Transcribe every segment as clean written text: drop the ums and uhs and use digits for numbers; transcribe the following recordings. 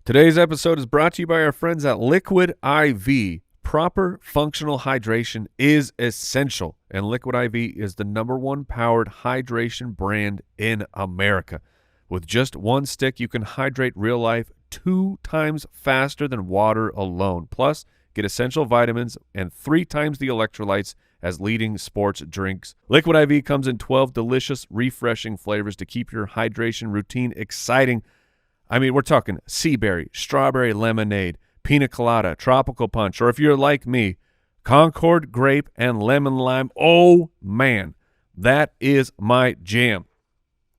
Today's episode is brought to you by our friends at Liquid IV. Proper functional hydration is essential, and Liquid IV is the #1 powered hydration brand in America. With just one stick, you can hydrate real life 2 times faster than water alone. Plus, get essential vitamins and 3 times the electrolytes as leading sports drinks. Liquid IV comes in 12 delicious, refreshing flavors to keep your hydration routine exciting. I mean, we're talking sea berry, strawberry lemonade, pina colada, tropical punch, or if you're like me, Concord grape and lemon lime. Oh, man, that is my jam.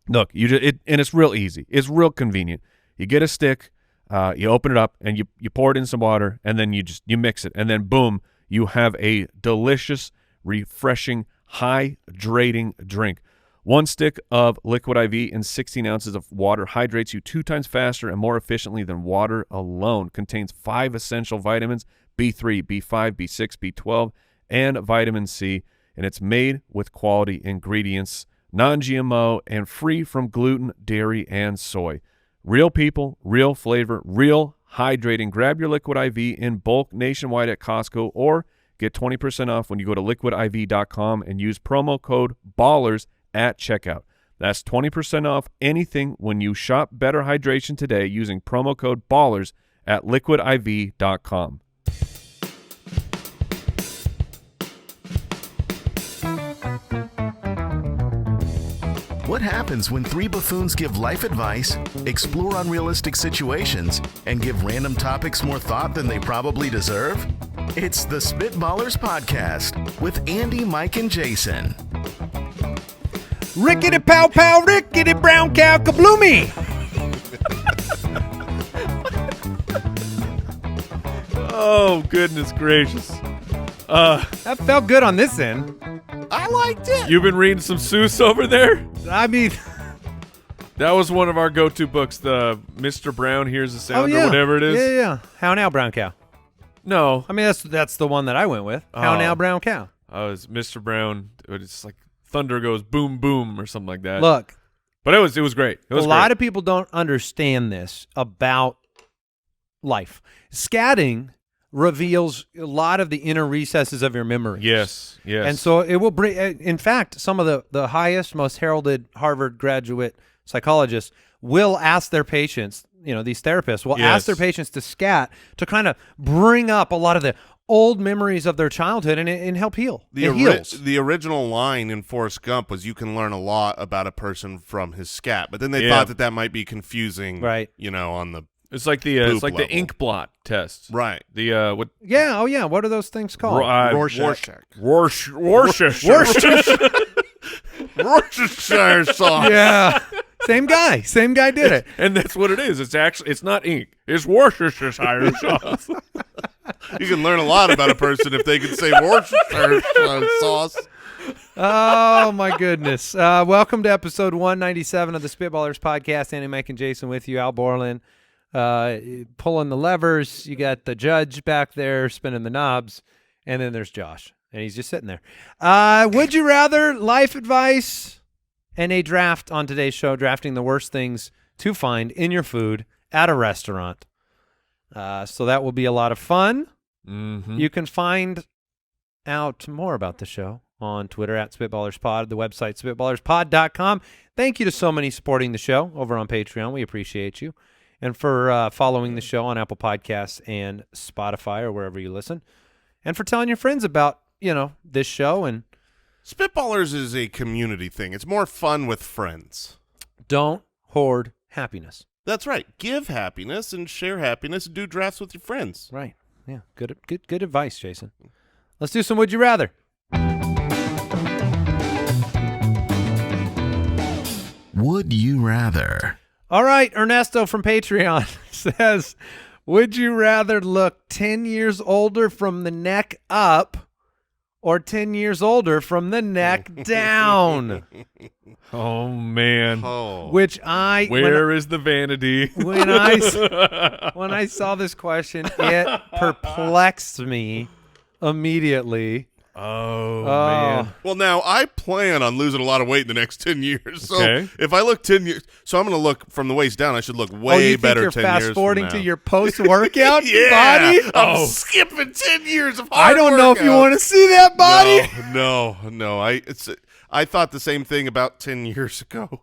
Look, and it's real easy. It's real convenient. You get a stick, you open it up, and you pour it in some water, and then you mix it, and then boom, you have a delicious, refreshing, hydrating drink. 1 stick of Liquid IV and 16 ounces of water hydrates you 2 times faster and more efficiently than water alone. Contains 5 essential vitamins, B3, B5, B6, B12, and vitamin C, and it's made with quality ingredients, non-GMO, and free from gluten, dairy, and soy. Real people, real flavor, real hydrating. Grab your Liquid IV in bulk nationwide at Costco, or get 20% off when you go to liquidiv.com and use promo code BALLERS at checkout. That's 20% off anything when you shop Better Hydration today using promo code BALLERS at liquidiv.com. What happens when 3 buffoons give life advice, explore unrealistic situations, and give random topics more thought than they probably deserve? It's the Spitballers Podcast with Andy, Mike, and Jason. Rickety pow pow, rickety brown cow kabloomy. Oh, goodness gracious. That felt good on this end. I liked it. You've been reading some Seuss over there? I mean, That was one of our go-to books, the Mr. Brown Hears the Sound or whatever it is. Yeah. How now, brown cow? No. I mean, that's the one that I went with. How now, brown cow? It's Mr. Brown. It's like thunder goes boom, boom, or something like that. Look. But it was great. It was a lot of people don't understand this about life. Scatting reveals a lot of the inner recesses of your memory. Yes. And so it will bring, in fact, some of the highest, most heralded Harvard graduate psychologists will ask their patients, these therapists will ask their patients to scat to kind of bring up a lot of the old memories of their childhood and help heal. The original line in Forrest Gump was, "You can learn a lot about a person from his scat," but then they thought that might be confusing, right? On the it's like the ink blot test, right? The what? Yeah, what are those things called? Rorschach. Worcestershire sauce. Yeah. Same guy did it. And that's what it is. It's not ink. It's Worcestershire sauce. You can learn a lot about a person if they can say Worcestershire sauce. Oh, my goodness. Welcome to episode 197 of the Spitballers Podcast. Andy, Mike, and Jason with you. Al Borland pulling the levers. You got the judge back there spinning the knobs. And then there's Josh. And he's just sitting there. Would you rather life advice and a draft on today's show, drafting the worst things to find in your food at a restaurant. So that will be a lot of fun. Mm-hmm. You can find out more about the show on Twitter at SpitballersPod, the website SpitballersPod.com. Thank you to so many supporting the show over on Patreon. We appreciate you. And for following the show on Apple Podcasts and Spotify or wherever you listen. And for telling your friends about, this show. And Spitballers is a community thing. It's more fun with friends. Don't hoard happiness. That's right. Give happiness and share happiness and do drafts with your friends. Right. Yeah. Good advice, Jason. Let's do some Would You Rather. Would you rather? All right. Ernesto from Patreon says, would you rather look 10 years older from the neck up or 10 years older from the neck down? Oh, man. Where is the vanity? When I saw this question, it perplexed me immediately. Oh, man. Well, now I plan on losing a lot of weight in the next 10 years. So Okay. if I look 10 years, so I'm going to look from the waist down. I should look way better 10 years from now. You're fast forwarding to your post-workout yeah, body? I'm skipping 10 years of hard I don't know if you workout. want to see that body. No. I thought the same thing about 10 years ago.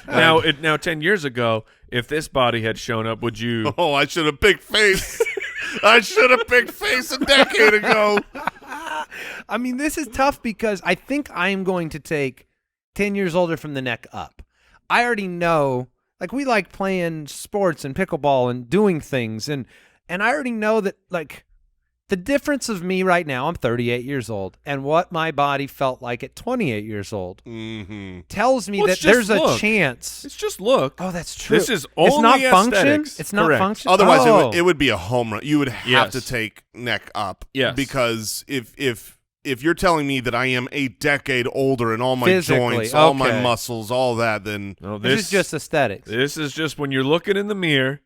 Now, 10 years ago, if this body had shown up, would you? Oh, I should have picked face. I should have picked face a decade ago. I mean, this is tough because I think I'm going to take 10 years older from the neck up. I already know, like, we like playing sports and pickleball and doing things, and I already know that, like, the difference of me right now, I'm 38 years old, and what my body felt like at 28 years old tells me that there's a chance. It's just look. Oh, that's true. This is only it's not function. aesthetics. It's not Correct. function. Otherwise, it would be a home run. You would have to Yes. take neck up. Yes. Because if you're telling me that I am a decade older in all my Physically, joints, all my okay. muscles, all that, then No, This is just aesthetics. This is just when you're looking in the mirror.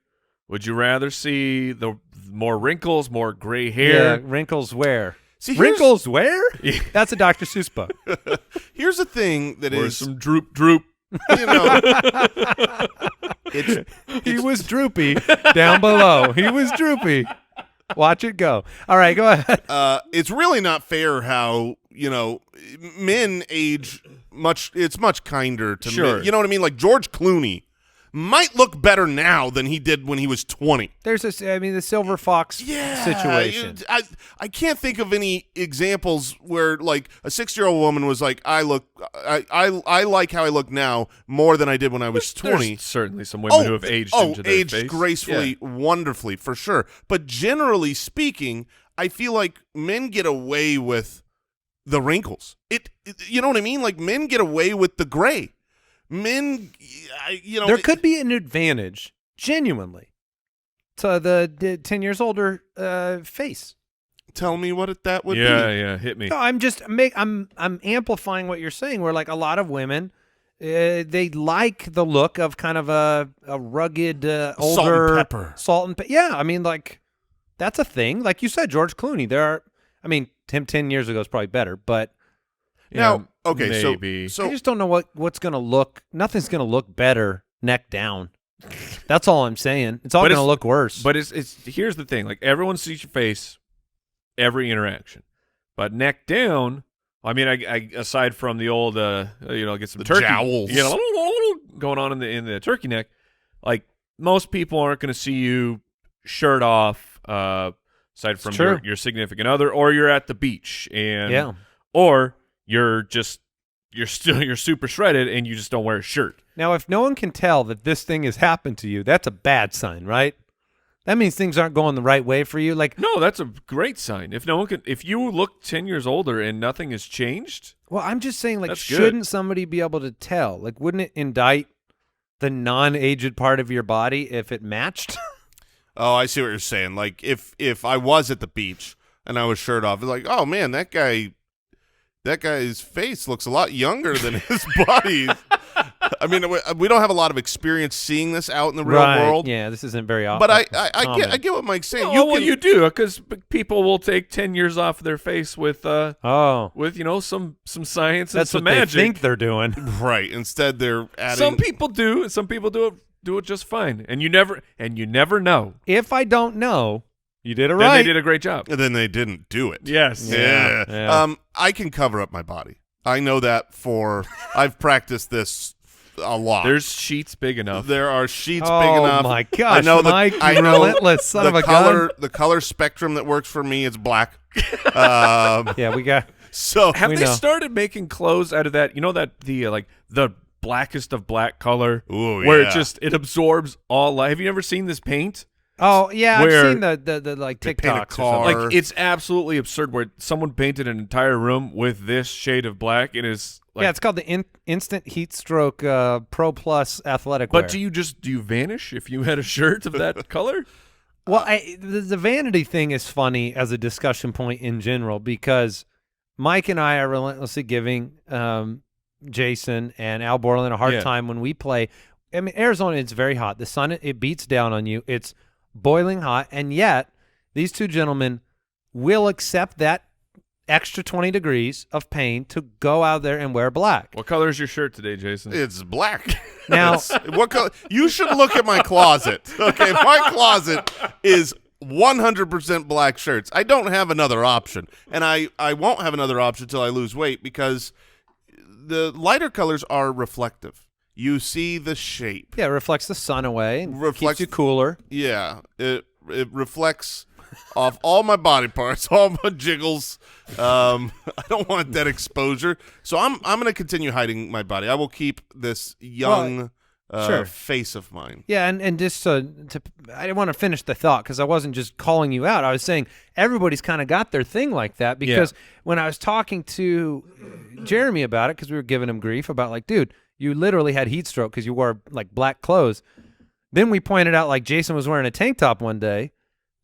Would you rather see the more wrinkles, more gray hair? Yeah, wrinkles where? See, here's- Wrinkles where? That's a Dr. Seuss book. here's a thing that Or is, some droop? you know, it's He was droopy down below. He was droopy. Watch it go. All right, go ahead. it's really not fair how, men age much. It's much kinder to Sure. men. You know what I mean? Like George Clooney might look better now than he did when he was 20. There's the silver fox situation. I can't think of any examples where like a 6-year-old woman was like, I like how I look now more than I did when I was 20. There's certainly some women who have aged into their aged face. gracefully, wonderfully, for sure. But generally speaking, I feel like men get away with the wrinkles. You know what I mean? Like men get away with the gray. Men, there could be an advantage, genuinely, to the 10 years older face. Tell me what that would be. Yeah, hit me. No, I'm amplifying what you're saying. Where like a lot of women, they like the look of kind of a rugged, older Salt and pepper. Yeah, I mean, like that's a thing. Like you said, George Clooney. Him 10 years ago is probably better, but Now, okay, maybe. so I just don't know what's going to look. Nothing's going to look better neck down. That's all I'm saying. It's all going to look worse. But it's here's the thing: like everyone sees your face, every interaction, but neck down. I mean, I aside from the old, get some The turkey jowls. going on in the turkey neck. Like most people aren't going to see you shirt off, aside from your significant other, or you're at the beach or you're super shredded and you just don't wear a shirt. Now, if no one can tell that this thing has happened to you, that's a bad sign, right? That means things aren't going the right way for you. Like, No, that's a great sign. If you look 10 years older and nothing has changed, well, I'm just saying, like, That's good. shouldn't somebody be able to tell? Like, wouldn't it indict the non-aged part of your body if it matched? oh, I see what you're saying. Like if I was at the beach and I was shirt off, it's like, oh man, that guy's face looks a lot younger than his body. I mean, we don't have a lot of experience seeing this out in the real world. Yeah, this isn't very often. But I get what Mike's saying. you do, because people will take 10 years off their face with some science and that's some what magic. they think they're doing. right. Instead, they're adding. Some people do. Some people do it just fine, and you never know. If I don't know, you did it Then right. they did a great job. And then they didn't do it. Yes. Yeah. I can cover up my body. I know that I've practiced this a lot. There's sheets big enough. There are sheets Oh, big enough. my gosh, I know Mike, I you know relentless son of a color, gun. The color spectrum that works for me is black. Yeah, we got. So Have We they know. started making clothes out of that? You know that the blackest of black color, Ooh, where yeah. it absorbs all light. Have you ever seen this paint? Oh yeah, Where I've seen the like they paint a TikToks. car. Or something. Like it's absolutely absurd. Where someone painted an entire room with this shade of black. It is like, Yeah, it's called the Instant Heat Stroke Pro Plus Athletic But Wear. do you vanish if you had a shirt of that color? Well, the vanity thing is funny as a discussion point in general because Mike and I are relentlessly giving Jason and Al Borland a hard time when we play. I mean, Arizona, it's very hot. The sun, it beats down on you. It's boiling hot, and yet these two gentlemen will accept that extra 20 degrees of pain to go out there and wear black. What color is your shirt today, Jason? It's black. Now, What color? You should look at my closet. Okay, my closet is 100% black shirts. I don't have another option, and I won't have another option until I lose weight because the lighter colors are reflective. You see the shape. yeah, it reflects the sun away and Reflects- keeps you cooler. Yeah, it reflects off all my body parts, all my jiggles. I don't want that exposure, so I'm going to continue hiding my body. I will keep this young sure. face of mine. Yeah, and just I didn't want to finish the thought because I wasn't just calling you out. I was saying everybody's kind of got their thing like that because when I was talking to Jeremy about it, because we were giving him grief about like, dude, you literally had heat stroke because you wore like black clothes. Then we pointed out like Jason was wearing a tank top one day,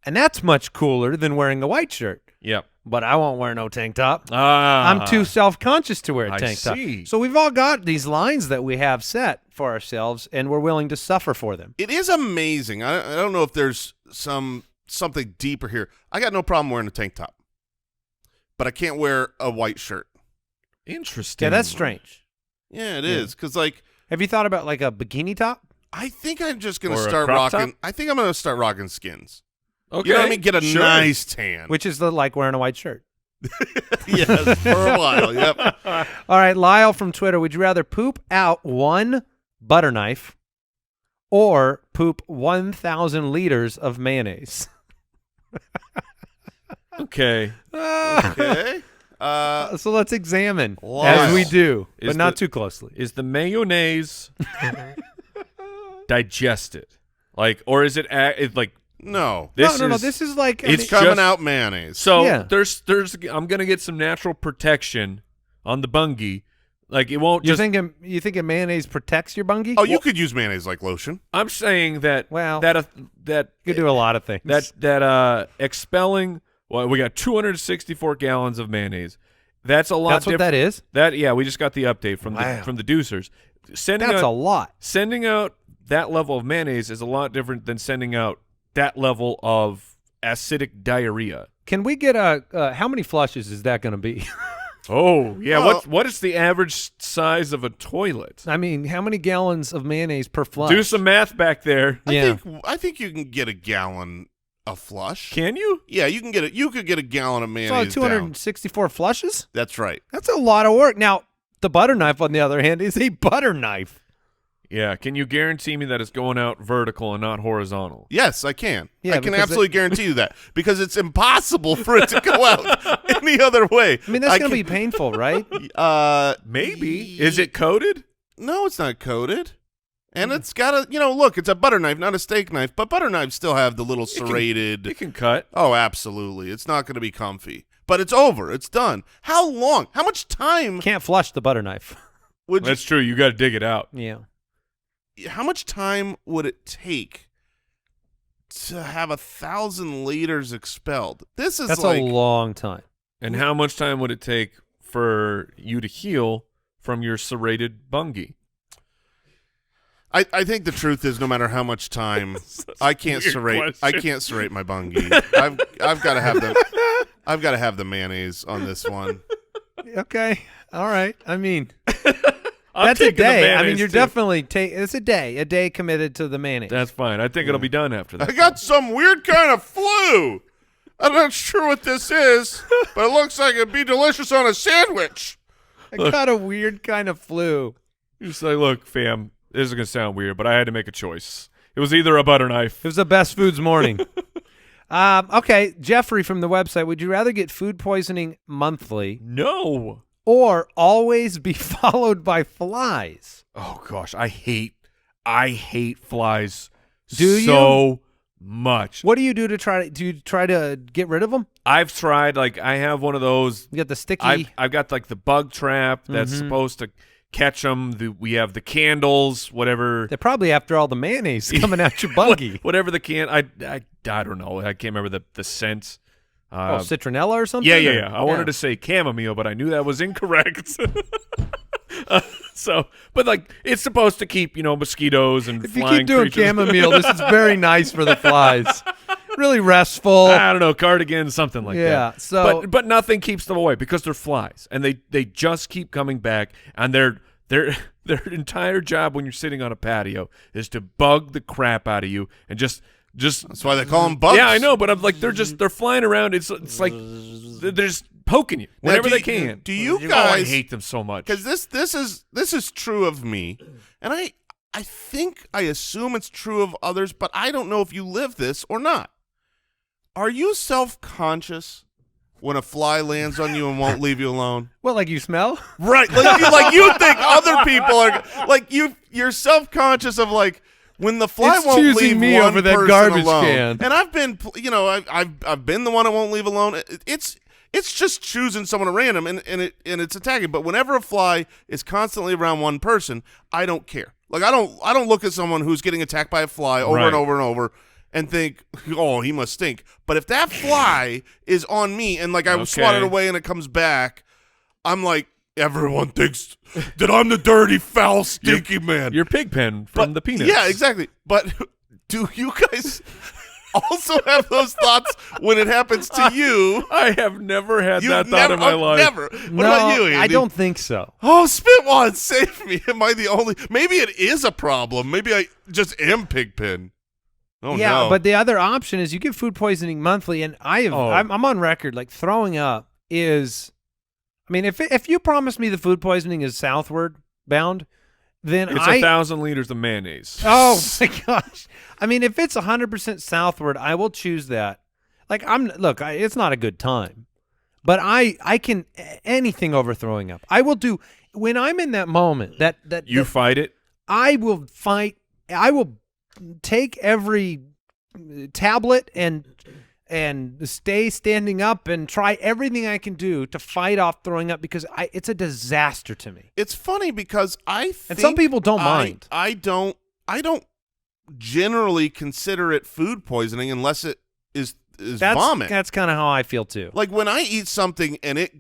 and that's much cooler than wearing a white shirt. Yep. But I won't wear no tank top. Ah, I'm too self-conscious to wear a I tank top. see. So we've all got these lines that we have set for ourselves, and we're willing to suffer for them. It is amazing. I don't know if there's something deeper here. I got no problem wearing a tank top, but I can't wear a white shirt. Interesting. Yeah, that's strange. Yeah, it is because like Have you thought about like a bikini top? I think I'm just gonna Or a start crop rocking. top? I think I'm gonna start rocking skins. Okay. You know what I mean? Get a sure. nice tan. Which is like wearing a white shirt. Yes, for a while. Yep. All right, Lyle from Twitter, would you rather poop out one butter knife or poop 1,000 liters of mayonnaise? Okay. Okay. So let's examine Lyle. as we do, Is but not the- too closely. Is the mayonnaise digested? Like, or is it like No. this? No. is, This is like It's Coming just- out mayonnaise. So Yeah. there's I'm gonna get some natural protection on the bungie. Like it won't you just. thinking mayonnaise protects your bungie? Oh, you could use mayonnaise like lotion. I'm saying that. Well, that you could do a lot of things. that expelling. Well, we got 264 gallons of mayonnaise. That's a lot. That's what that is? Yeah, we just got the update from Wow. the Deucers. Sending That's out, a lot. Sending out that level of mayonnaise is a lot different than sending out that level of acidic diarrhea. Can we get how many flushes is that going to be? Oh, yeah. Well- what is the average size of a toilet? I mean, how many gallons of mayonnaise per flush? Do some math back there. Yeah. I think you can get a gallon a flush. Can you? Yeah, you can get it. You could get a gallon of So mayonnaise. 264 flushes? That's right. That's a lot of work. Now, the butter knife, on the other hand, is a butter knife. Yeah. Can you guarantee me that it's going out vertical and not horizontal? Yes, I can. Yeah, I can because absolutely guarantee you that because it's impossible for it to go out any other way. I mean, that's going to be painful, right? Maybe. Is it coated? No, it's not coated. And it's got a, look, it's a butter knife, not a steak knife, but butter knives still have the little serrated. It can cut. Oh, absolutely. It's not going to be comfy. But it's over. It's done. How long? How much time Can't flush the butter knife. would you That's true. You got to dig it out. Yeah. how much time would it take to have 1,000 liters expelled? This is That's like a long time. And how much time would it take for you to heal from your serrated bungie? I think the truth is no matter how much time I can't weird serrate question. my bungie. I've got to have the mayonnaise on this one. Okay. All right. I mean, I'm that's a taking the day. I mean, mayonnaise, you're too. definitely it's a day committed to the mayonnaise. That's fine. I think it'll be done after I that. got some weird kind of flu. I'm not sure what this is, but it looks like it'd be delicious on a sandwich. I got a weird kind of flu. You say, look, fam, this is going to sound weird, but I had to make a choice. It was either a butter knife. It was the best foods morning. Okay, Jeffrey from the website, would you rather get food poisoning monthly No. or always be followed by flies? Oh, gosh. I hate flies Do so much. What do you do to try to get rid of them? I've tried, like, I have one of those. You got the sticky. I've got, like, the bug trap that's supposed to catch them. We have the candles, whatever. They're probably after all the mayonnaise coming out your buggy. Whatever the can. I don't know. I can't remember the scent. Citronella or something? Yeah. I wanted to say chamomile, but I knew that was incorrect. But like, it's supposed to keep, mosquitoes and If you flying keep doing creatures. chamomile, this is very nice for the flies. really restful. I don't know, cardigan, something like that. Yeah. So, but nothing keeps them away because they're flies, and they just keep coming back, and their entire job when you're sitting on a patio is to bug the crap out of you and just. That's why they call them bugs. Yeah, I know, but I'm like they're flying around. It's like they're just poking you whenever they can. Do you Oh, guys? I hate them so much. Because this is true of me, and I assume it's true of others, but I don't know if you live this or not. Are you self-conscious when a fly lands on you and won't leave you alone? what, like you smell? Right, like you think other people are like you're self-conscious of like. When the fly It's won't choosing leave me one over that person garbage alone, can. and I've been, I've been the one that won't leave alone. It's just choosing someone at random, and it's attacking. But whenever a fly is constantly around one person, I don't care. Like I don't look at someone who's getting attacked by a fly over Right. and over and over and think, oh, he must stink. But if that fly is on me and like I swat it away and it comes back, I'm like. Everyone thinks that I'm the dirty, foul, stinky man. Your pig pen from the Peanuts. Yeah, exactly. But do you guys also have those thoughts when it happens to you? I have never had You've that thought in my life. Never. What No, about you, Andy? I don't think so. Oh, Spitballers, save me. Am I the only? Maybe it is a problem. Maybe I just am Pigpen. Oh, yeah, no. but the other option is you get food poisoning monthly, and I'm on record like throwing up is. I mean, if you promise me the food poisoning is southward bound, then It's 1,000 liters of mayonnaise. Oh my gosh! I mean, if it's 100% southward, I will choose that. Like it's not a good time, but I can anything over throwing up. I will do when I'm in that moment. That Fight it. I will fight. I will take every tablet and stay standing up and try everything I can do to fight off throwing up because it's a disaster to me. It's funny because I think And some people don't mind. I don't generally consider it food poisoning unless it is vomit. That's kind of how I feel too. Like when I eat something and it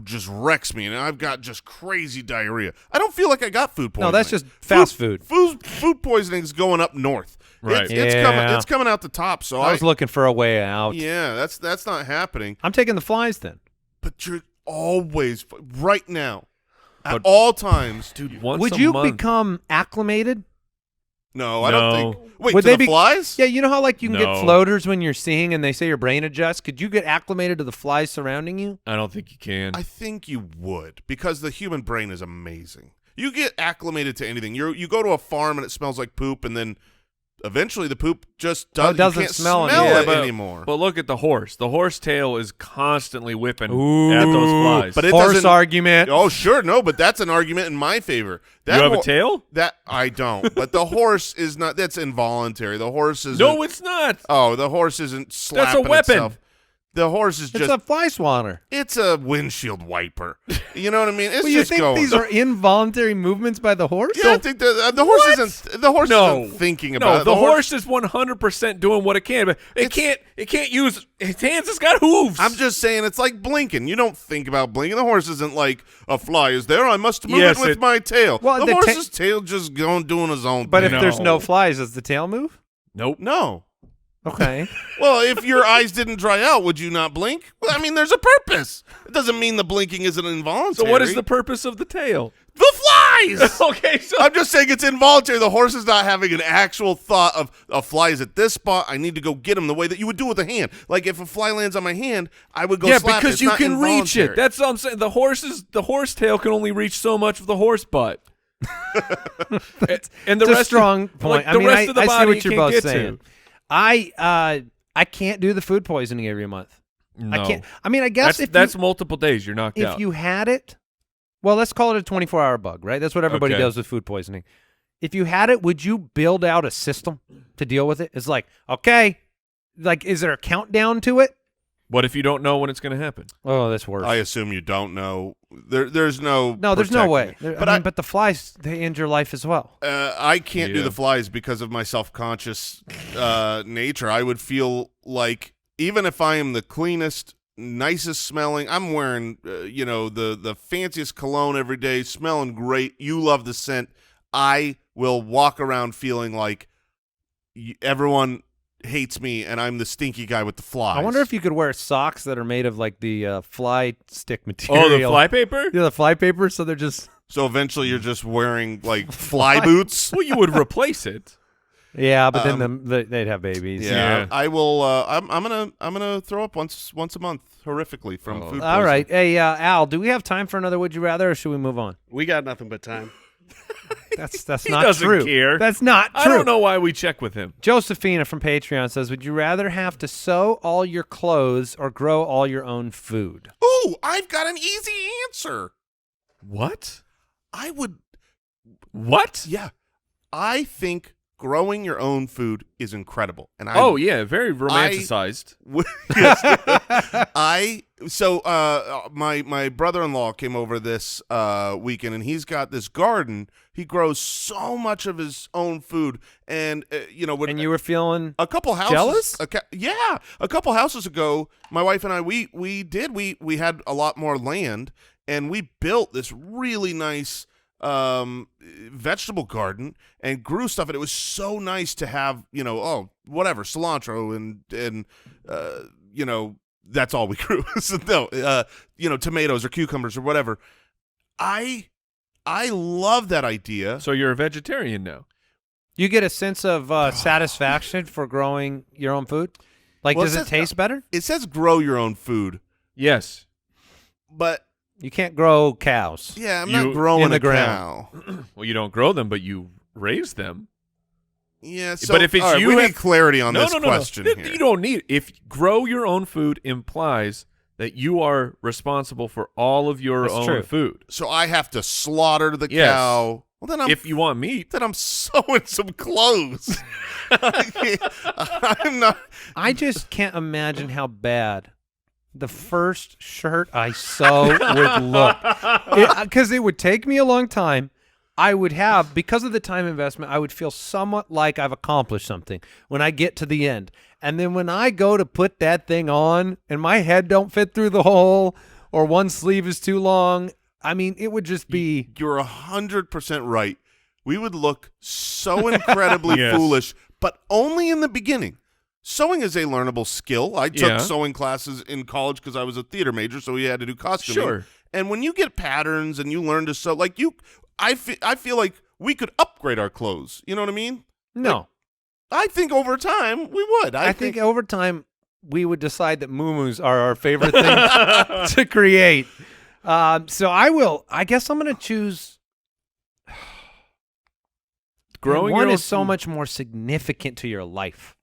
just wrecks me and I've got just crazy diarrhea. I don't feel like I got food poisoning. No, that's just fast food. Food poisoning is going up north. Right. It's coming out the top. So I was looking for a way out. Yeah, that's not happening. I'm taking the flies then. But you're always right now at all times, Dude, once Would a you month. become acclimated? No, I don't think. Wait, Would to they the flies? Yeah, you know how like you can No. get floaters when you're seeing and they say your brain adjusts? Could you get acclimated to the flies surrounding you? I don't think you can. I think you would because the human brain is amazing. You get acclimated to anything. You go to a farm and it smells like poop, and then eventually the poop just doesn't doesn't you can't smell it but, anymore. But look at the horse. The horse tail is constantly whipping at those flies. But it Horse doesn't- argument. Oh, sure, no, but that's an argument in my favor. you have a tail? That I don't. But the horse is not. That's involuntary. The horse is No, it's not. Oh, the horse isn't slapping weapon. itself. The horse is It's just. a fly swatter. It's a windshield wiper. You know what I mean? It's Well, you just think going. these are involuntary movements by the horse? Yeah, I think the horse isn't. The horse isn't thinking about No, it. the horse is 100% doing what it can, but it can't use its hands. It's got hooves. I'm just saying it's like blinking. You don't think about blinking. The horse isn't like a fly is there. I must move Yes, it with it- my tail. Well, the the horse's tail just doing his own But thing. if there's no No. flies, does the tail move? Nope. No. Okay. Well, if your eyes didn't dry out, would you not blink? Well, I mean, there's a purpose. It doesn't mean the blinking isn't involuntary. So what is the purpose of the tail? The flies? Okay, so I'm just saying it's involuntary. The horse is not having an actual thought of a fly is at this spot. I need to go get him the way that you would do with a hand. Like if a fly lands on my hand, I would go yeah, slap it. because It's you not can reach involuntary. it. That's what I'm saying. The horse tail can only reach so much of the horse butt. And the It's a rest strong of, point. Like, the rest of the I body see what you you're can't both get saying. to. I can't do the food poisoning every month. No. I can't. I mean, I guess That's multiple days. You're knocked if out. you had it, well, let's call it a 24-hour bug, right? That's what everybody Okay. does with food poisoning. If you had it, would you build out a system to deal with it? It's like, okay, like, is there a countdown to it? What if you don't know when it's going to happen? Oh, that's worse. I assume you don't know. There's no. No, there's no way. protecting it. But the flies, they end your life as well. I can't do Yeah. the flies because of my self-conscious nature. I would feel like even if I am the cleanest, nicest smelling, I'm wearing the fanciest cologne every day, smelling great. You love the scent. I will walk around feeling like everyone hates me and I'm the stinky guy with the flies. I wonder if you could wear socks that are made of like the fly stick material. Oh, the fly paper? Yeah, the fly paper. So they're just. So eventually you're just wearing like fly boots. Well, you would replace it. Yeah, but then they'd have babies. Yeah, I will. I'm gonna throw up once a month horrifically from food poisoning. All right. Hey, Al, do we have time for another Would You Rather, or should we move on? We got nothing but time. That's He not doesn't true. care. That's not true. I don't know why we check with him. Josephina from Patreon says, would you rather have to sew all your clothes or grow all your own food? Ooh, I've got an easy answer. What? I would. What? Yeah, I think growing your own food is incredible. And yeah, very romanticized. My brother-in-law came over this weekend, and he's got this garden. He grows so much of his own food, and And you were feeling a couple houses jealous? A couple houses ago, my wife and I we had a lot more land, and we built this really nice vegetable garden and grew stuff, and it was so nice to have cilantro and that's all we grew. So no, tomatoes or cucumbers or whatever. I love that idea. So you're a vegetarian now? You get a sense of satisfaction for growing your own food? Like, Well, does it taste better? It says grow your own food, Yes. but You can't grow cows. yeah, I'm You- not growing in the a ground. cow. Well, you don't grow them, but you raise them. Yeah, so, But if it's all right, you we have- need clarity on this No. question here. You don't need it. If grow your own food implies that you are responsible for all of your That's own true. food. So I have to slaughter the Yes. cow. Well, then If you want meat, I'm sewing some clothes. I'm not. I just can't imagine how bad the first shirt I sew would look. Because it would take me a long time. I would have, because of the time investment, I would feel somewhat like I've accomplished something when I get to the end. And then when I go to put that thing on and my head don't fit through the hole or one sleeve is too long, I mean, it would just be. You're 100% right. We would look so incredibly Yes. foolish, but only in the beginning. Sewing is a learnable skill. I took Yeah. sewing classes in college because I was a theater major, so we had to do costuming. Sure. And when you get patterns and you learn to sew, I feel like we could upgrade our clothes. You know what I mean? No. I think over time we would. I think over time we would decide that muumuus are our favorite thing to create. So I guess I'm going to choose. growing one your own is so food- much more significant to your life.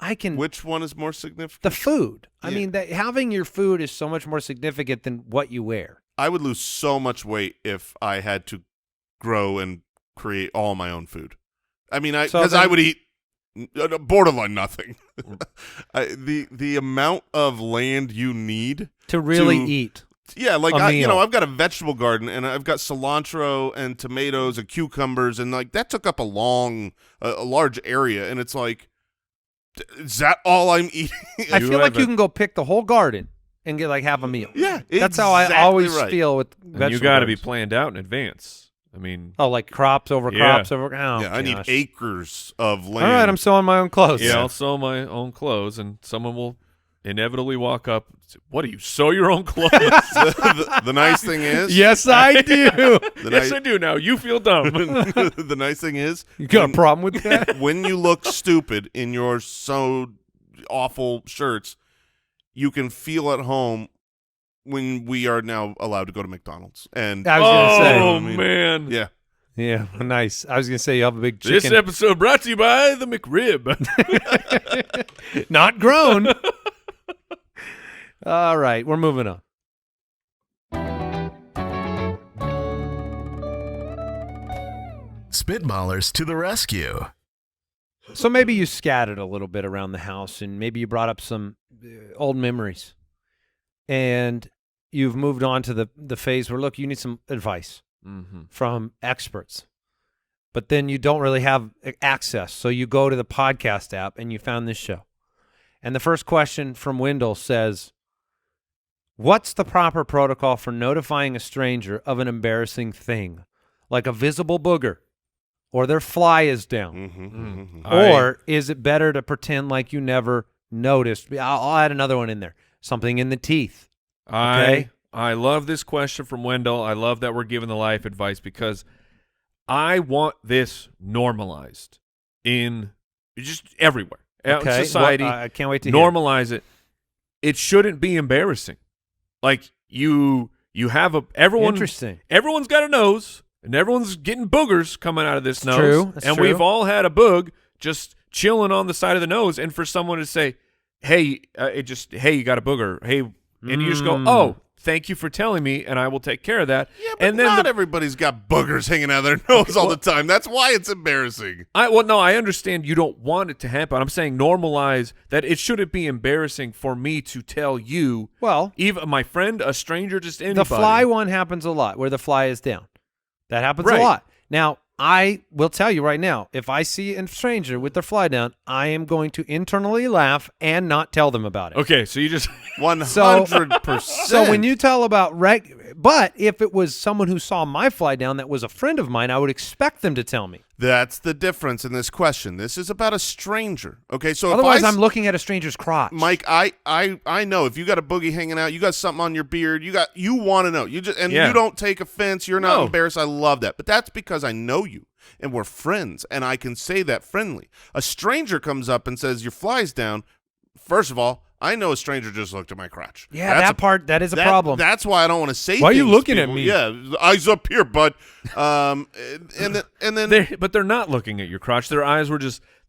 I can Which one is more significant? the food. I Yeah. mean, that having your food is so much more significant than what you wear. I would lose so much weight if I had to grow and create all my own food. I mean, So because I then- would eat borderline nothing. The amount of land you need To really To- eat. Yeah, like A meal. I've got a vegetable garden and I've got cilantro and tomatoes and cucumbers, and like that took up a large area, and it's like, is that all I'm eating? I You feel like have you a- can go pick the whole garden and get like half a meal. Yeah, That's how I exactly always right. feel with And vegetable you got to be gardens. planned out in advance. I mean, Oh, like crops over Yeah. crops over. Oh, Yeah, I need gosh. acres of All land. right, I'm sewing my own clothes. yeah, I'll sew my own clothes, and someone will inevitably walk up. What do you sew your own clothes? the nice thing is, Yes, I do. Yes, I do now. You feel dumb. the nice thing is, You got a problem with that? when you look stupid in your sewed awful shirts, you can feel at home when we are now allowed to go to McDonald's. And I was gonna say. Oh, I mean, man. yeah, Yeah, nice. I was gonna say you have a big This chicken, episode brought to you by the McRib. not grown. All right, we're moving on. Spitballers to the rescue. So maybe you scattered a little bit around the house, and maybe you brought up some old memories, and you've moved on to the phase where, look, you need some advice from experts, but then you don't really have access. So you go to the podcast app, and you found this show. And the first question from Wendell says, what's the proper protocol for notifying a stranger of an embarrassing thing, like a visible booger or their fly is down? Or is it better to pretend like you never noticed? I'll add another one in there. Something in the teeth. Okay? I love this question from Wendell. I love that we're giving the life advice because I want this normalized in just everywhere. Out in society. I can't wait to hear. Normalize it. It shouldn't be embarrassing. Like you have everyone. Interesting. Everyone's got a nose, and everyone's getting boogers coming out of this nose. True. That's and true. we've all had a boog just chilling on the side of the nose, and for someone to say, "Hey, hey, you got a booger," hey, and you just go, "Oh, thank you for telling me, and I will take care of that." Yeah, but and then not everybody's got boogers hanging out of their nose all the time. That's why it's embarrassing. No, I understand you don't want it to happen. I'm saying normalize that it shouldn't be embarrassing for me to tell you. Well, even my friend, a stranger, just anybody. the fly one happens a lot, where the fly is down. That happens a lot. Now, I will tell you right now, if I see a stranger with their fly down, I am going to internally laugh and not tell them about it. Okay, so you just 100%. So when you tell about but if it was someone who saw my fly down that was a friend of mine, I would expect them to tell me. That's the difference in this question. This is about a stranger. Okay, so Otherwise, if I'm looking at a stranger's crotch. Mike, I know if you got a boogie hanging out, you got something on your beard, you want to know. You don't take offense. You're not embarrassed. I love that. But that's because I know you and we're friends, and I can say that friendly. A stranger comes up and says your fly's down. First of all, I know a stranger just looked at my crotch. Yeah, that is a problem. That's why I don't want to say. Why are you things looking to at people. me? Yeah, eyes up here, bud. And then but they're not looking at your crotch. Their eyes were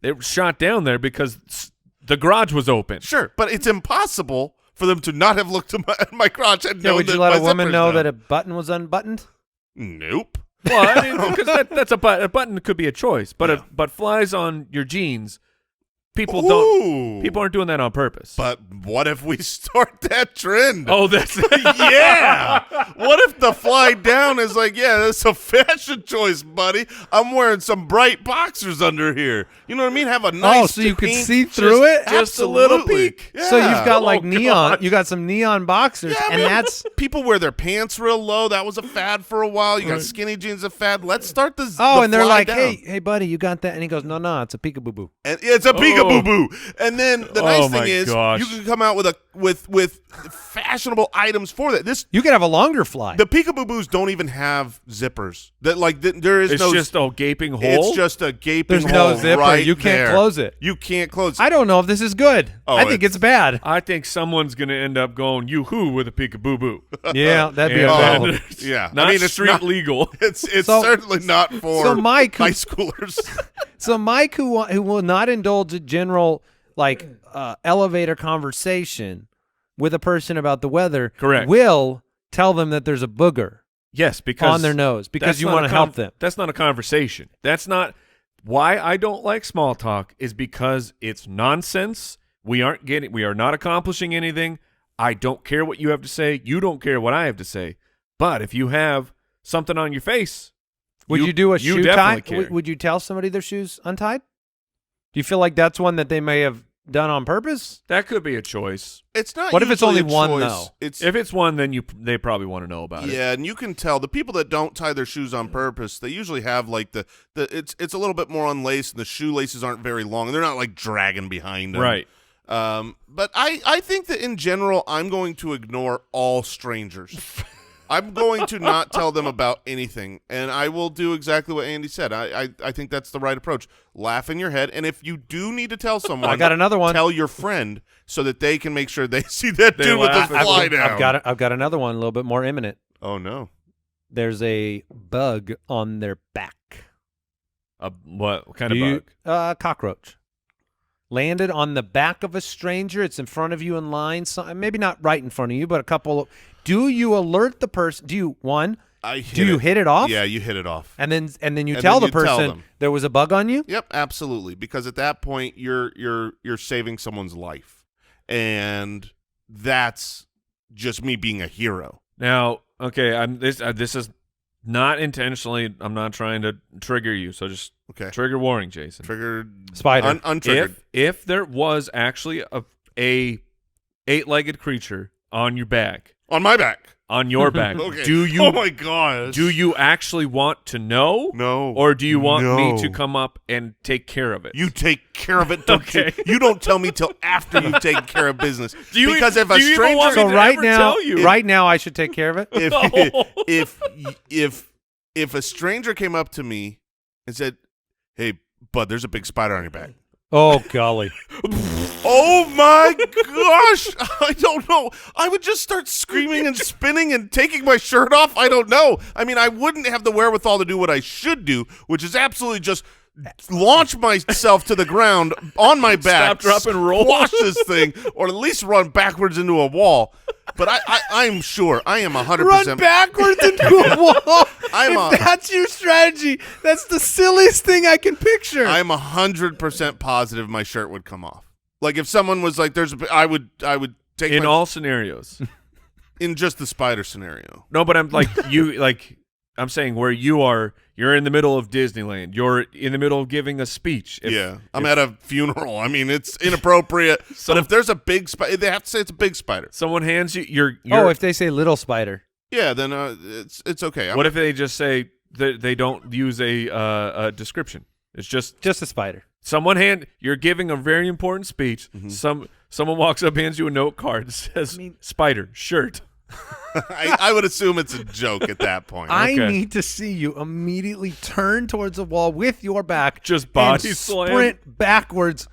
they were shot down there because the garage was open. Sure, but it's impossible for them to not have looked at my crotch and know would that you let my a woman zipper's know down. that a button was unbuttoned? Nope. Well, I mean, because that's a button could be a choice, but flies on your jeans. People aren't doing that on purpose. But what if we start that trend? Oh, that's yeah. What if the fly down is like, yeah, that's a fashion choice, buddy. I'm wearing some bright boxers under here. You know what I mean? Have a nice so you can pink- see through it? Just a little Absolutely. peek. Yeah. So you've got like Oh, neon. God. You got some neon boxers, Yeah, and man, that's people wear their pants real low. That was a fad for a while. You got skinny jeans a fad. Let's start the and they're fly like, down. hey, buddy, you got that? And he goes, no, it's a peekaboo. And it's a peekaboo boo. And then the nice my thing is gosh. you can come out with fashionable items for that. You could have a longer fly. The peekaboo boos don't even have zippers. There is It's no. just a gaping hole. It's just a gaping There's hole. no zipper. Right You can't there. close it. You can't close it. I don't know if this is good. Oh, I think it's bad. I think someone's going to end up going yoo-hoo with a peekaboo boo. Yeah, that'd be a And then problem. it's Yeah. not I mean, it's street not- legal. It's So- certainly not for so Mike, high schoolers. So Mike, who will not indulge in general elevator conversation with a person about the weather, Correct. will tell them that there's a booger Yes, because on their nose because that's you not want a to help them. That's not a conversation. That's not why I don't like small talk is because it's nonsense. We are not accomplishing anything. I don't care what you have to say. You don't care what I have to say. But if you have something on your face, Would you do a you shoe definitely tie? care. Would you tell somebody their shoes untied? Do you feel like that's one that they may have done on purpose? That could be a choice. It's not. What if it's usually only a one, choice. though? It's If it's one, then they probably want to know about it. yeah, and you can tell the people that don't tie their shoes on purpose. They usually have like it's a little bit more unlaced, and the shoelaces aren't very long, and they're not like dragging behind them. Right. But I think that in general, I'm going to ignore all strangers. I'm going to not tell them about anything, and I will do exactly what Andy said. I think that's the right approach. Laugh in your head, and if you do need to tell someone, I got another one. Tell your friend so that they can make sure they see that They dude with the laugh. fly down. I've got another one a little bit more imminent. Oh no! There's a bug on their back. What kind of bug? Cockroach. Landed on the back of a stranger. It's in front of you in line. Maybe not right in front of you, but a couple. Do you alert the person? Do you hit it off? Yeah, you hit it off. And then you And tell then the you tell person them. there was a bug on you? Yep, absolutely. Because at that point, you're saving someone's life, and that's just me being a hero. Now, okay, this is not intentionally. I'm not trying to trigger you, so just Okay, trigger warning, Jason. triggered Spider. untriggered. If there was actually a eight-legged creature on your back. On my back. On your back. Okay. Oh my gosh. Do you actually want to know? No. Or do you want me No. to come up and take care of it? You take care of it. Don't Okay. you don't tell me till after you've taken care of business. Because if a do you even want stranger, me to ever tell you? right now, I should take care of it. if a stranger came up to me and said, "Hey, bud, there's a big spider on your back." Oh golly! Oh my gosh! I don't know. I would just start screaming and spinning and taking my shirt off. I don't know. I mean, I wouldn't have the wherewithal to do what I should do, which is absolutely just launch myself to the ground on my back, Stop, drop, and roll. squash this thing, or at least run backwards into a wall. But I'm sure I am 100%. Run backwards into a wall. If that's your strategy, that's the silliest thing I can picture. I'm 100% positive my shirt would come off. Like if someone was like, I would take in all scenarios. In just the spider scenario. No, but I'm like I'm saying where you're in the middle of Disneyland. You're in the middle of giving a speech. I'm at a funeral. I mean, it's inappropriate. But if there's a big spider, they have to say it's a big spider. Someone hands you your if they say little spider. Yeah, then it's okay. What if they just say that they don't use a description? It's just a spider. You're giving a very important speech. Mm-hmm. Someone walks up, hands you a note card that says spider shirt. I would assume it's a joke at that point. I need to see you immediately turn towards the wall with your back, just body and slam, sprint backwards.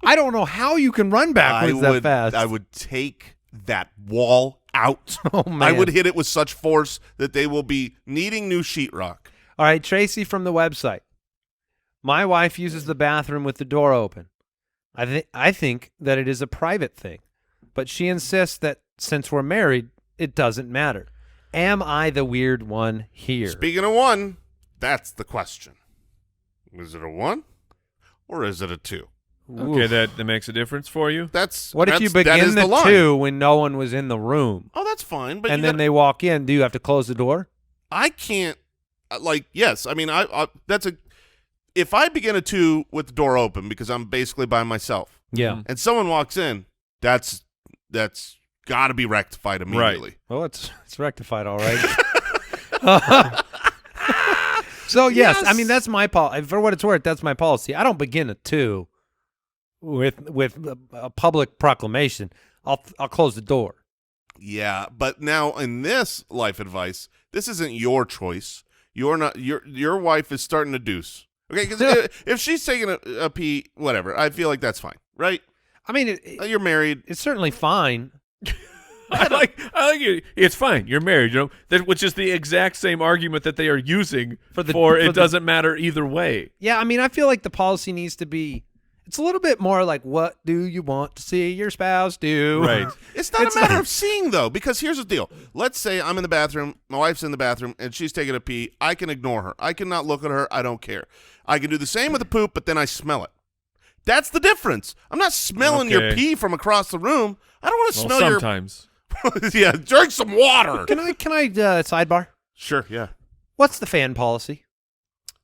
I don't know how you can run backwards that fast. I would take that wall out. Oh man! I would hit it with such force that they will be needing new sheetrock. All right, Tracy from the website. My wife uses the bathroom with the door open. I think that it is a private thing, but she insists that since we're married, it doesn't matter. Am I the weird one here? Speaking of one, that's the question. Is it a 1 or is it a 2? Okay, that makes a difference for you. What if you begin the 2 when no one was in the room? Oh, that's fine. But and then they walk in. Do you have to close the door? I can't. Yes. I mean, that's a. If I begin a 2 with the door open because I'm basically by myself, and someone walks in, that's got to be rectified immediately. Right. Well, it's rectified, all right. So yes, I mean that's my policy. For what it's worth, that's my policy. I don't begin a 2 with a public proclamation. I'll close the door. Yeah, but now in this life advice, this isn't your choice. You're not. Your wife is starting to deuce. Okay, because if she's taking a pee, whatever, I feel like that's fine, right? I mean, you're married. It's certainly fine. I like it. It's fine. You're married, which is the exact same argument that they are using for it doesn't matter either way. Yeah, I mean, I feel like the policy needs to be. It's a little bit more like, what do you want to see your spouse do? Right. It's not a matter of seeing, though, because here's the deal. Let's say I'm in the bathroom, my wife's in the bathroom, and she's taking a pee. I can ignore her. I cannot look at her. I don't care. I can do the same with the poop, but then I smell it. That's the difference. I'm not smelling your pee from across the room. I don't want to smell sometimes. Yeah, drink some water. Can I sidebar? Sure, yeah. What's the fan policy?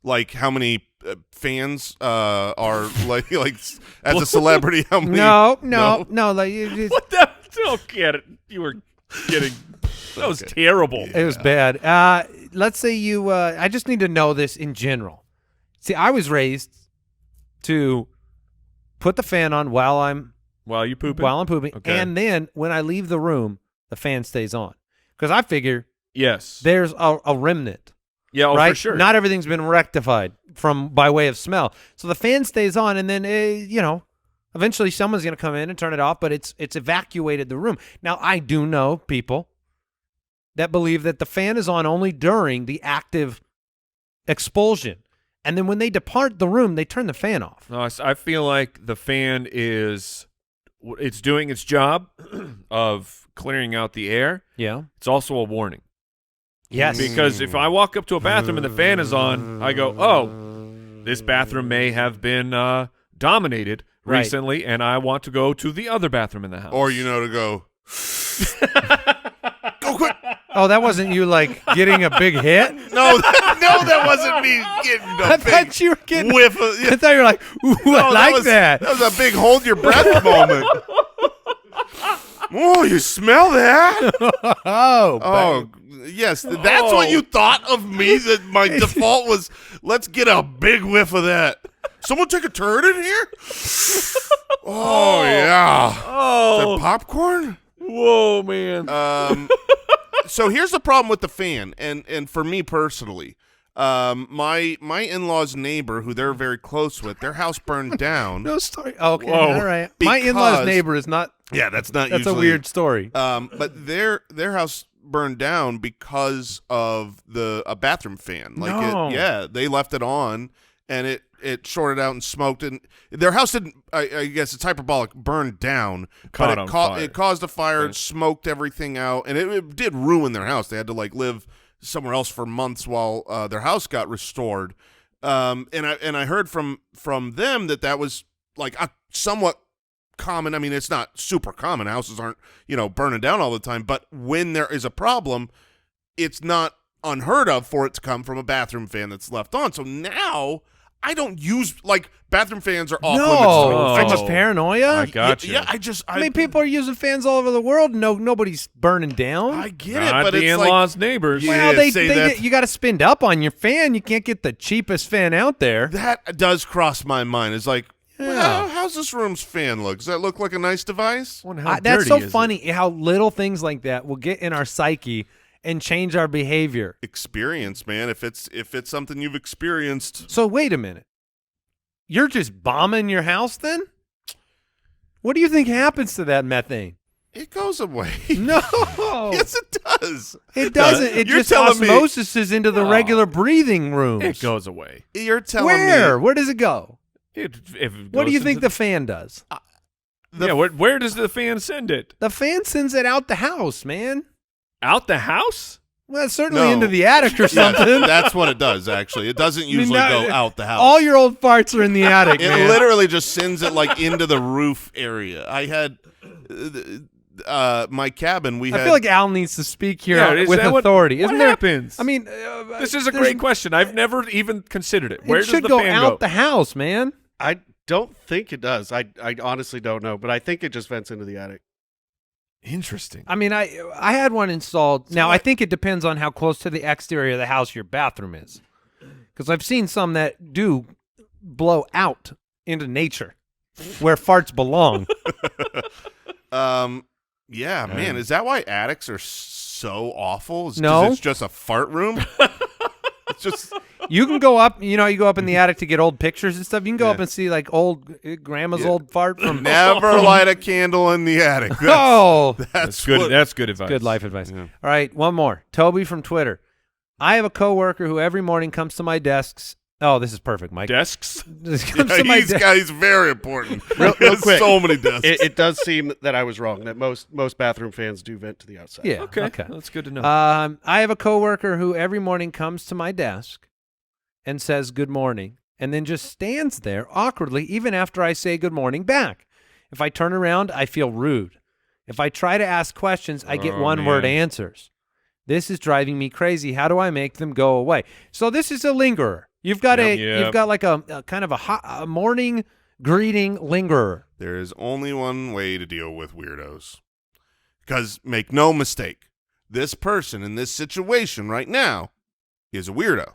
Like how many fans are like as a celebrity? How many? No. Like what the? Don't get it. You were kidding. That was terrible. It was bad. Let's say you. I just need to know this in general. See, I was raised to put the fan on while I'm pooping, okay. And then when I leave the room, the fan stays on because I figure there's a remnant. Yeah, right? For sure. Not everything's been rectified by way of smell. So the fan stays on, and then eventually someone's going to come in and turn it off. But it's evacuated the room. Now I do know people that believe that the fan is on only during the active expulsion, and then when they depart the room, they turn the fan off. No, I feel like the fan it's doing its job of clearing out the air. Yeah, it's also a warning. Yes. Because if I walk up to a bathroom and the fan is on, I go, oh, this bathroom may have been dominated recently, and I want to go to the other bathroom in the house. Or, to go, go quick. Oh, that wasn't you, like, getting a big hit? No, that wasn't me getting a I thought you were getting whiff. I thought you were like, ooh, I like that. That was a big hold your breath moment. Oh, you smell that? Oh, Oh, yes. That's what you thought of me? That my default was, let's get a big whiff of that. Someone take a turd in here? Oh, yeah. Is Oh, that popcorn? whoa, man. So here's the problem with the fan, and for me personally, my in-laws' neighbor, who they're very close with, their house burned down. no story. Okay, Whoa. all right. My in-laws' Because- neighbor is not. Yeah, that's not That's usually a weird story. But their house burned down because of a bathroom fan. No. They left it on, and it shorted out and smoked. And their house didn't. I guess it's hyperbolic. Burned down, Caught but on fire. it caused a fire. Okay. It smoked everything out, and it did ruin their house. They had to live somewhere else for months while their house got restored. And I heard from them that was like a somewhat common. I mean, it's not super common. Houses aren't, burning down all the time. But when there is a problem, it's not unheard of for it to come from a bathroom fan that's left on. So now I don't use, bathroom fans are off limits. No, Oh. from a paranoia. I got you. Yeah, I mean, people are using fans all over the world. No, nobody's burning down. I get Not it, but the it's in-laws' neighbors. Yeah. well, say that. you got to spend up on your fan. You can't get the cheapest fan out there. that does cross my mind. It's like, Yeah. well, how's this room's fan look? Does that look like a nice device? Wonder how That's dirty so is it? funny how little things like that will get in our psyche and change our behavior. Experience, man. If it's something you've experienced, So wait a minute. You're just bombing your house then? What do you think happens to that methane? it goes away. No. Yes, it does. It doesn't. It You're just telling me- osmosis into the regular breathing rooms. It goes away. You're telling Where? me Where does it go? If it What do goes you think into the fan does? the- where does the fan send it? The fan sends it out the house, man. Out the house? Well, certainly No. into the attic or Yes, something. that's what it does, actually. It doesn't usually no, go out the house. All your old farts are in the attic, it man. literally just sends it into the roof area. I had my cabin. I feel like Al needs to speak here Yeah, is with that what- authority. what Isn't there? happens? I mean, This is a there's- great question. I've never even considered it. Where It does should the go fan out go? the house, man. I don't think it does. I honestly don't know, but I think it just vents into the attic. Interesting. I mean, I had one installed. Now, I think it depends on how close to the exterior of the house your bathroom is, because I've seen some that do blow out into nature, where farts belong. Yeah, man. Is that why attics are so awful? Is 'cause No. it's just a fart room. It's just You can go up. You go up in the attic to get old pictures and stuff. You can go Yeah. up and see old grandma's old fart from. never light a candle in the attic. That's, Oh, that's Good. what- That's good advice. good life advice. Yeah. All right, one more. Toby from Twitter. I have a coworker who every morning comes to my desks. Oh, this is perfect, Mike. Desks. Comes to my desk. He's very important. Real He has quick. so many desks. It does seem that I was wrong. That most bathroom fans do vent to the outside. Yeah. Okay. Okay. That's good to know. I have a coworker who every morning comes to my desk and says good morning, and then just stands there awkwardly even after I say good morning back. If I turn around, I feel rude. If I try to ask questions, I get Oh, one-word man. answers. This is driving me crazy. How do I make them go away? So this is a lingerer. You've got you've got like a kind of a morning greeting lingerer. There is only one way to deal with weirdos. Because make no mistake, this person in this situation right now is a weirdo.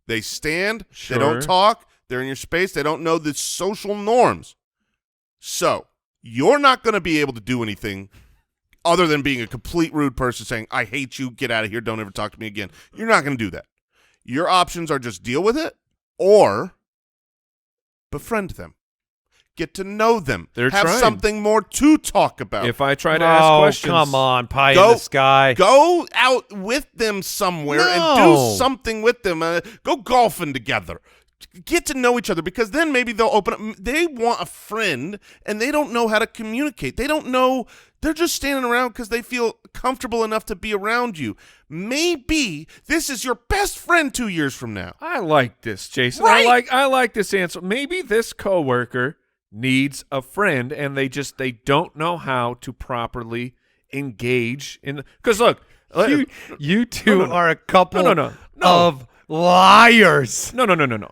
They stand, they don't Sure. talk, they're in your space, they don't know the social norms. So you're not going to be able to do anything other than being a complete rude person saying, I hate you, get out of here, don't ever talk to me again. You're not going to do that. Your options are just deal with it or befriend them. Get to know them. They're Have trying. something more to talk about. If I try to ask questions, come on, pie in Go- the sky. Go out with them somewhere and No. do something with them. Go golfing together. Get to know each other, because then maybe they'll open up. They want a friend, and they don't know how to communicate. They don't know. They're just standing around because they feel comfortable enough to be around you. Maybe this is your best friend 2 years from now. I like this, Jason. Right? I like this answer. Maybe this coworker needs a friend, and they don't know how to properly engage in. Because look, You two No, no, no. are a couple No. of Liars. No.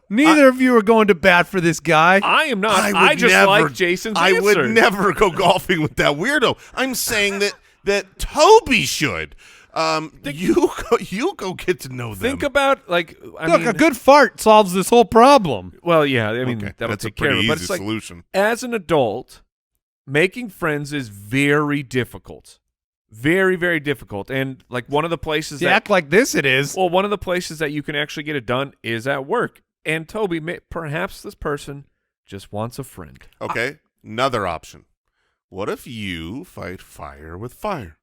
Neither of you are going to bat for this guy. I am not. would I just never- like Jason's I answer. would never go golfing with that weirdo. I'm saying that Toby should. You go get to know them. Think about Look, I mean, a good fart solves this whole problem. well, yeah. I mean, Okay, that'll that's a take care of pretty it. But easy it's like, solution. as an adult, making friends is very difficult. Very, very difficult. And like one of the places You act like this it is. well, one of the places that you can actually get it done is at work. And Toby, perhaps this person just wants a friend. Okay, another option. What if you fight fire with fire?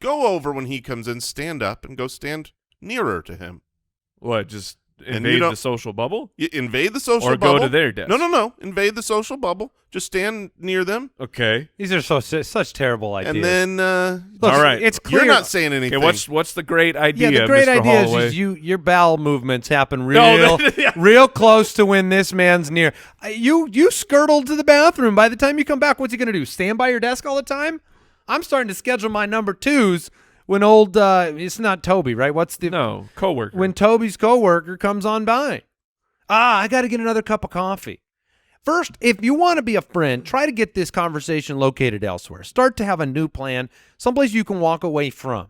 Go over when he comes in, stand up, and go stand nearer to him. What, just And invade you don't- the social bubble? You invade the social Or bubble. go to their desk? No. Invade the social bubble. Just stand near them. Okay. These are such terrible ideas. And then Look, All right. it's clear. you're not saying anything. Okay, what's the great idea, Yeah, the great Mr. idea Holloway? is your bowel movements happen No, real, yeah. real close to when this man's near. You skirtled to the bathroom. By the time you come back, what's he gonna do? Stand by your desk all the time? I'm starting to schedule my number twos when old. It's not Toby, right? What's the No, coworker. when Toby's coworker comes on by? I got to get another cup of coffee. First, if you want to be a friend, try to get this conversation located elsewhere. Start to have a new plan, someplace you can walk away from.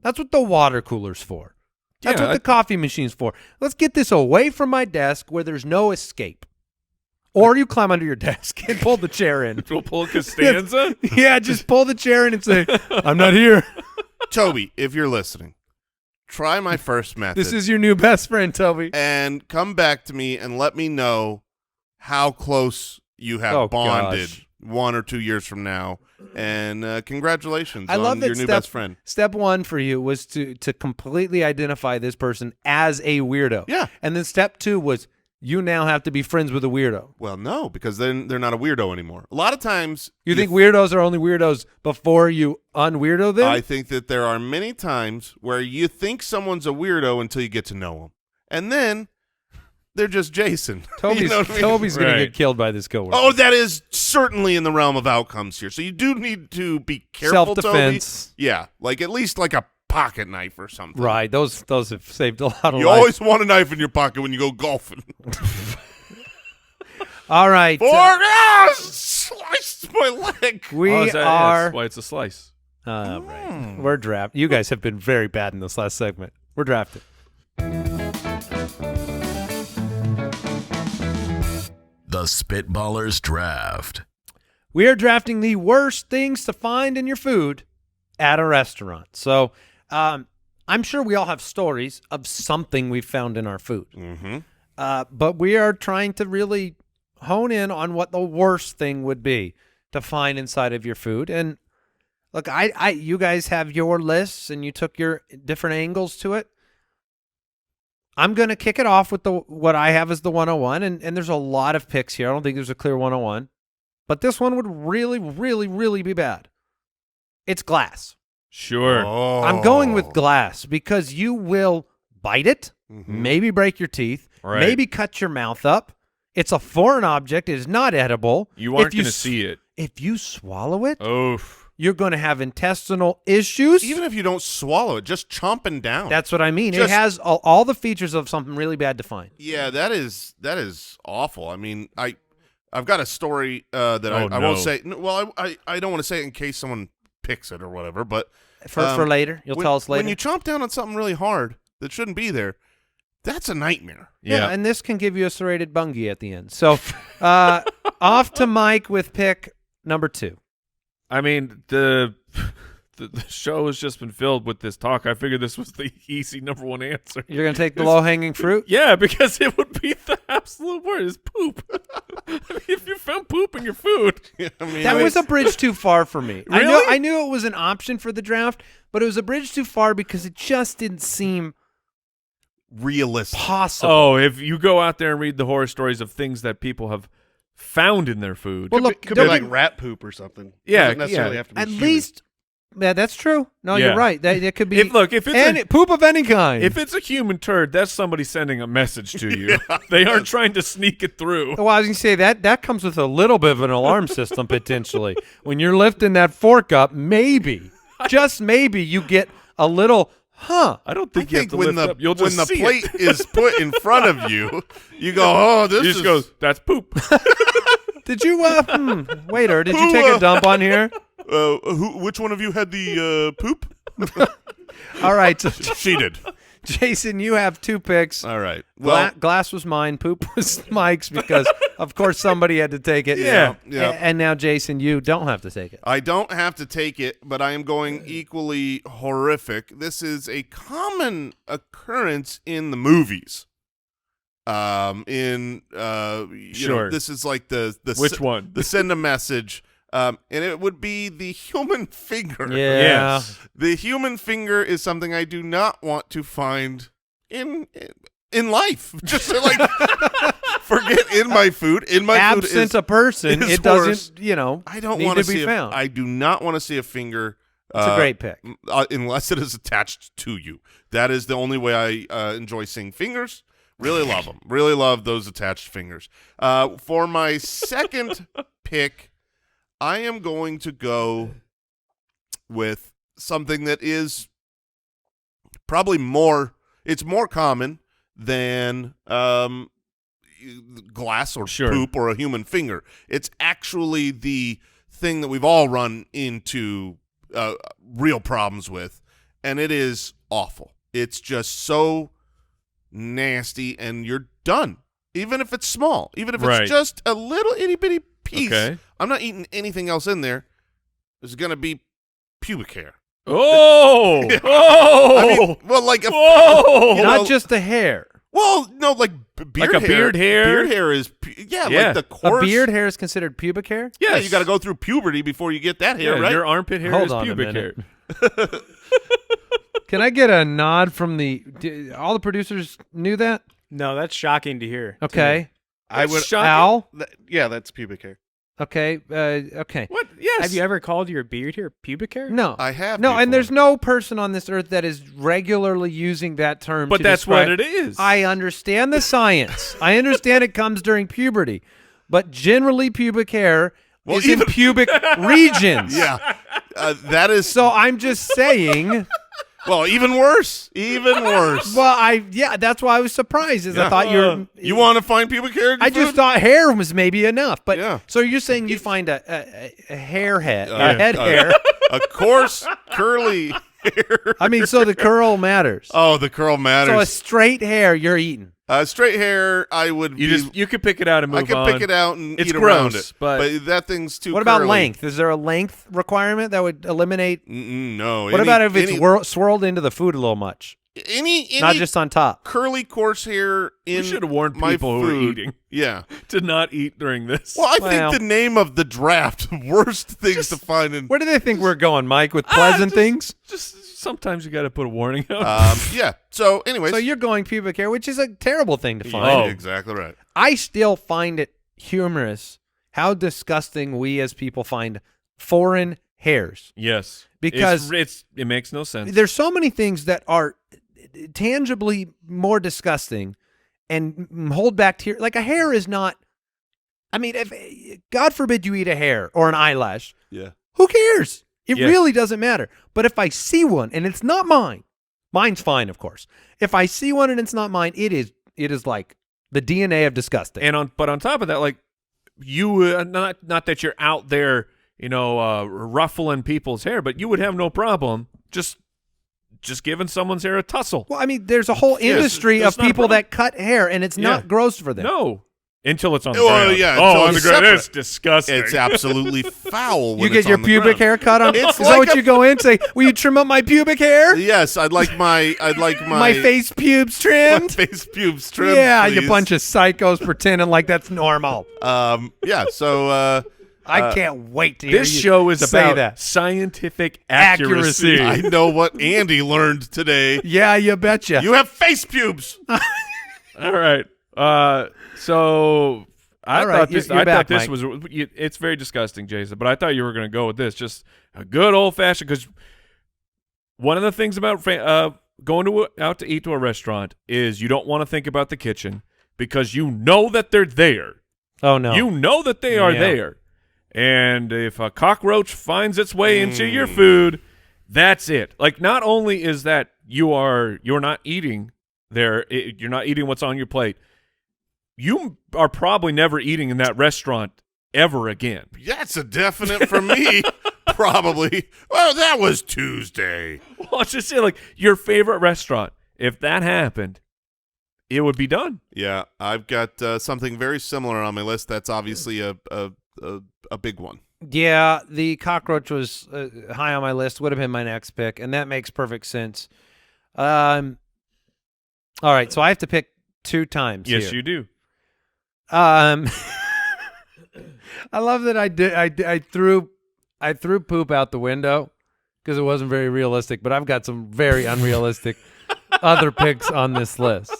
That's what the water cooler's for. That's Yeah, what the coffee machine's for. Let's get this away from my desk where there's no escape. Or you climb under your desk and pull the chair in. We'll pull Costanza. Yeah, just pull the chair in and say, I'm not here. Toby, if you're listening, try my first method. This is your new best friend, Toby. and come back to me and let me know how close you have Oh, bonded gosh. 1 or 2 years from now. And congratulations I on love that your new best friend. Step one for you was to completely identify this person as a weirdo. Yeah. And then step two was you now have to be friends with a weirdo. Well, no, because then they're not a weirdo anymore. A lot of times You think weirdos are only weirdos before you unweirdo them? I think that there are many times where you think someone's a weirdo until you get to know them. And then they're just Jason. Toby's, You know what I mean? Toby's going to Right. get killed by this coworker. Oh, that is certainly in the realm of outcomes here. So you do need to be careful, Self-defense. Toby. Yeah, like at least like a pocket knife or something. Right. Those have saved a lot of You lives. always want a knife in your pocket when you go golfing. All right. Sliced my leg. we Oh, is that- yeah, are. that's why it's a slice. Right. We're drafted. You guys have been very bad in this last segment. We're drafted. The Spitballers Draft. We are drafting the worst things to find in your food at a restaurant. So I'm sure we all have stories of something we found in our food. Mm-hmm. But we are trying to really hone in on what the worst thing would be to find inside of your food. And look, you guys have your lists and you took your different angles to it. I'm going to kick it off with what I have as the 101, and there's a lot of picks here. I don't think there's a clear 101, but this one would really, really, really be bad. It's glass. Sure. Oh. I'm going with glass because you will bite it, maybe break your teeth, Right. maybe cut your mouth up. It's a foreign object. It is not edible. You aren't If going to see it. If you swallow it, Oof. you're going to have intestinal issues. Even if you don't swallow it, just chomping down. That's what I mean. It Just- has all the features of something really bad to find. Yeah, that is awful. I mean, I've got a story that Oh, I won't no. say. Well, I don't want to say it in case someone picks it or whatever. But For later. You'll tell us later. When you chomp down on something really hard that shouldn't be there, that's a nightmare. Yeah, and this can give you a serrated bungie at the end. So off to Mike with pick number 2. I mean, the show has just been filled with this talk. I figured this was the easy number one answer. You're going to take the low-hanging fruit? Yeah, because it would be the absolute word is poop. I mean, if you found poop in your food, I mean, That was a bridge too far for me. Really? I knew it was an option for the draft, but it was a bridge too far because it just didn't seem realistic. possible. oh, if you go out there and read the horror stories of things that people have found in their food, Well, look, Could be don't like get- rat poop or something. Yeah, Doesn't necessarily yeah. have to be at human. least, yeah, that's true. No, Yeah. you're right. That could be. if it's poop of any kind. if it's a human turd, that's somebody sending a message to you. They aren't trying to sneak it through. Well, I was going to say that comes with a little bit of an alarm system potentially. When you're lifting that fork up, maybe, just maybe, you get a little Huh. I don't I think you have think to when lift the up. You'll when just the see plate it. is put in front of you, you go, oh, this You is just go, that's poop. Did you, waiter, did you take a dump on here? which one of you had the poop? All right. So, She did. Jason, you have 2 picks. All right. Well, Glass was mine. Poop was Mike's because, of course, somebody had to take it. Yeah. Yeah. And now, Jason, you don't have to take it. I don't have to take it, but I am going equally horrific. This is a common occurrence in the movies. You know, this is like the Which one? The send a message. And it would be the human finger. Yeah. Yes. The human finger is something I do not want to find in life. Just to, like forget in my food. In my food Absent is a person, is it worse. doesn't, I don't need want to see be found. I do not want to see a finger. It's a great pick. Unless it is attached to you. That is the only way I enjoy seeing fingers. Really love them. Really love those attached fingers. For my second pick, I am going to go with something that is probably more common than glass or poop or a human finger. It's actually the thing that we've all run into real problems with, and it is awful. It's just so nasty, and you're done. Even if it's small, even if it's just a little itty-bitty piece. Okay. I'm not eating anything else in there. There's going to be pubic hair. Oh! Oh! I mean, well, like Whoa! Not just the hair. Well, no, like beard Like a hair. beard hair? Beard hair is, Yeah. like the coarse. A beard hair is considered pubic hair? Yeah, you got to go through puberty before you get that hair, Yeah, right? your armpit hair Hold is on a pubic hair. minute. Can I get a nod from all the producers knew that? No, that's shocking to hear. Okay. I would. Shocking. Al? Yeah, that's pubic hair. Okay. Okay. What? Yes. Have you ever called your beard hair pubic hair? No. I have. No, before. and there's no person on this earth that is regularly using that term. But to that's describe- what it is. I understand the science. I understand it comes during puberty, but generally pubic hair is in pubic regions. Yeah, that is So I'm just saying. well, even worse. Even worse. Well, that's why I was surprised. Is I thought you want to find pubic hair? In your I just food? thought hair was maybe enough, but Yeah. so you're saying you find a hair head, a head hair. a coarse curly hair. I mean, so the curl matters. Oh, the curl So a matters. straight hair, you're eating. Straight hair, I would. you could pick it out and move I could on. pick it out and It's eat around gross, it, but that thing's too. What about curly. length? Is there a length requirement that would eliminate? No. What about if it's swirled into the food a little much, any not just on top? curly coarse hair in We should have warned my people who are food? eating Yeah. to not eat during this. Well, I Well. think the name of the draft worst things to find in. Where do they think we're going, Mike? With pleasant things? Just sometimes you got to put a warning out. Yeah. So, anyways. So you're going pubic hair, which is a terrible thing to find. Yeah, Oh. exactly right. I still find it humorous how disgusting we as people find foreign hairs. Yes, Because it makes no sense. there's so many things that are tangibly more disgusting and hold bacteria. Like a hair is not. I mean, if God forbid you eat a hair or an eyelash, Yeah. who cares? It Yeah. really doesn't matter. But if I see one and it's not mine, mine's fine, of course. If I see one and it's not mine, it is like the DNA of disgusting. And but on top of that, like you, not that you're out there, ruffling people's hair, but you would have no problem just giving someone's hair a tussle. well, I mean, there's a whole industry that's of not a people problem. that cut hair, and it's not Yeah. gross for them. No, until it's on the Well, ground. yeah, Oh, until on the it's ground. separate. It's disgusting. It's absolutely foul. When You get it's your on the pubic ground. hair cut on. It's Is that like what a- you go in and say? Will you trim up my pubic hair? Yes, I'd like my My face pubes trimmed. face pubes trimmed. Yeah, you please. bunch of psychos pretending like that's normal. Yeah. So I can't wait to hear This you show is say about that. scientific Accuracy. accuracy. I know what Andy learned today. Yeah, you betcha. You have face pubes. All right. So I All right, thought this. you're I back, thought this Mike. was. It's very disgusting, Jason. But I thought you were going to go with this. Just a good old fashioned. Because one of the things about going out to eat to a restaurant is you don't want to think about the kitchen because you know that they're there. Oh no. You know that they are Yeah. there. And if a cockroach finds its way into your food That's it. Like, not only is that you're not eating there, you're not eating what's on your plate. You are probably never eating in that restaurant ever again. That's a definite for me. Probably. Well, that was Tuesday. Well, let's just say, like, your favorite restaurant. If that happened, it would be done. Yeah, I've got something very similar on my list. That's obviously a big one. Yeah, the cockroach was high on my list. Would have been my next pick, and that makes perfect sense. All right, so I have to pick 2 times. Yes, here. you do. I love that I threw poop out the window because it wasn't very realistic, but I've got some very unrealistic other picks on this list.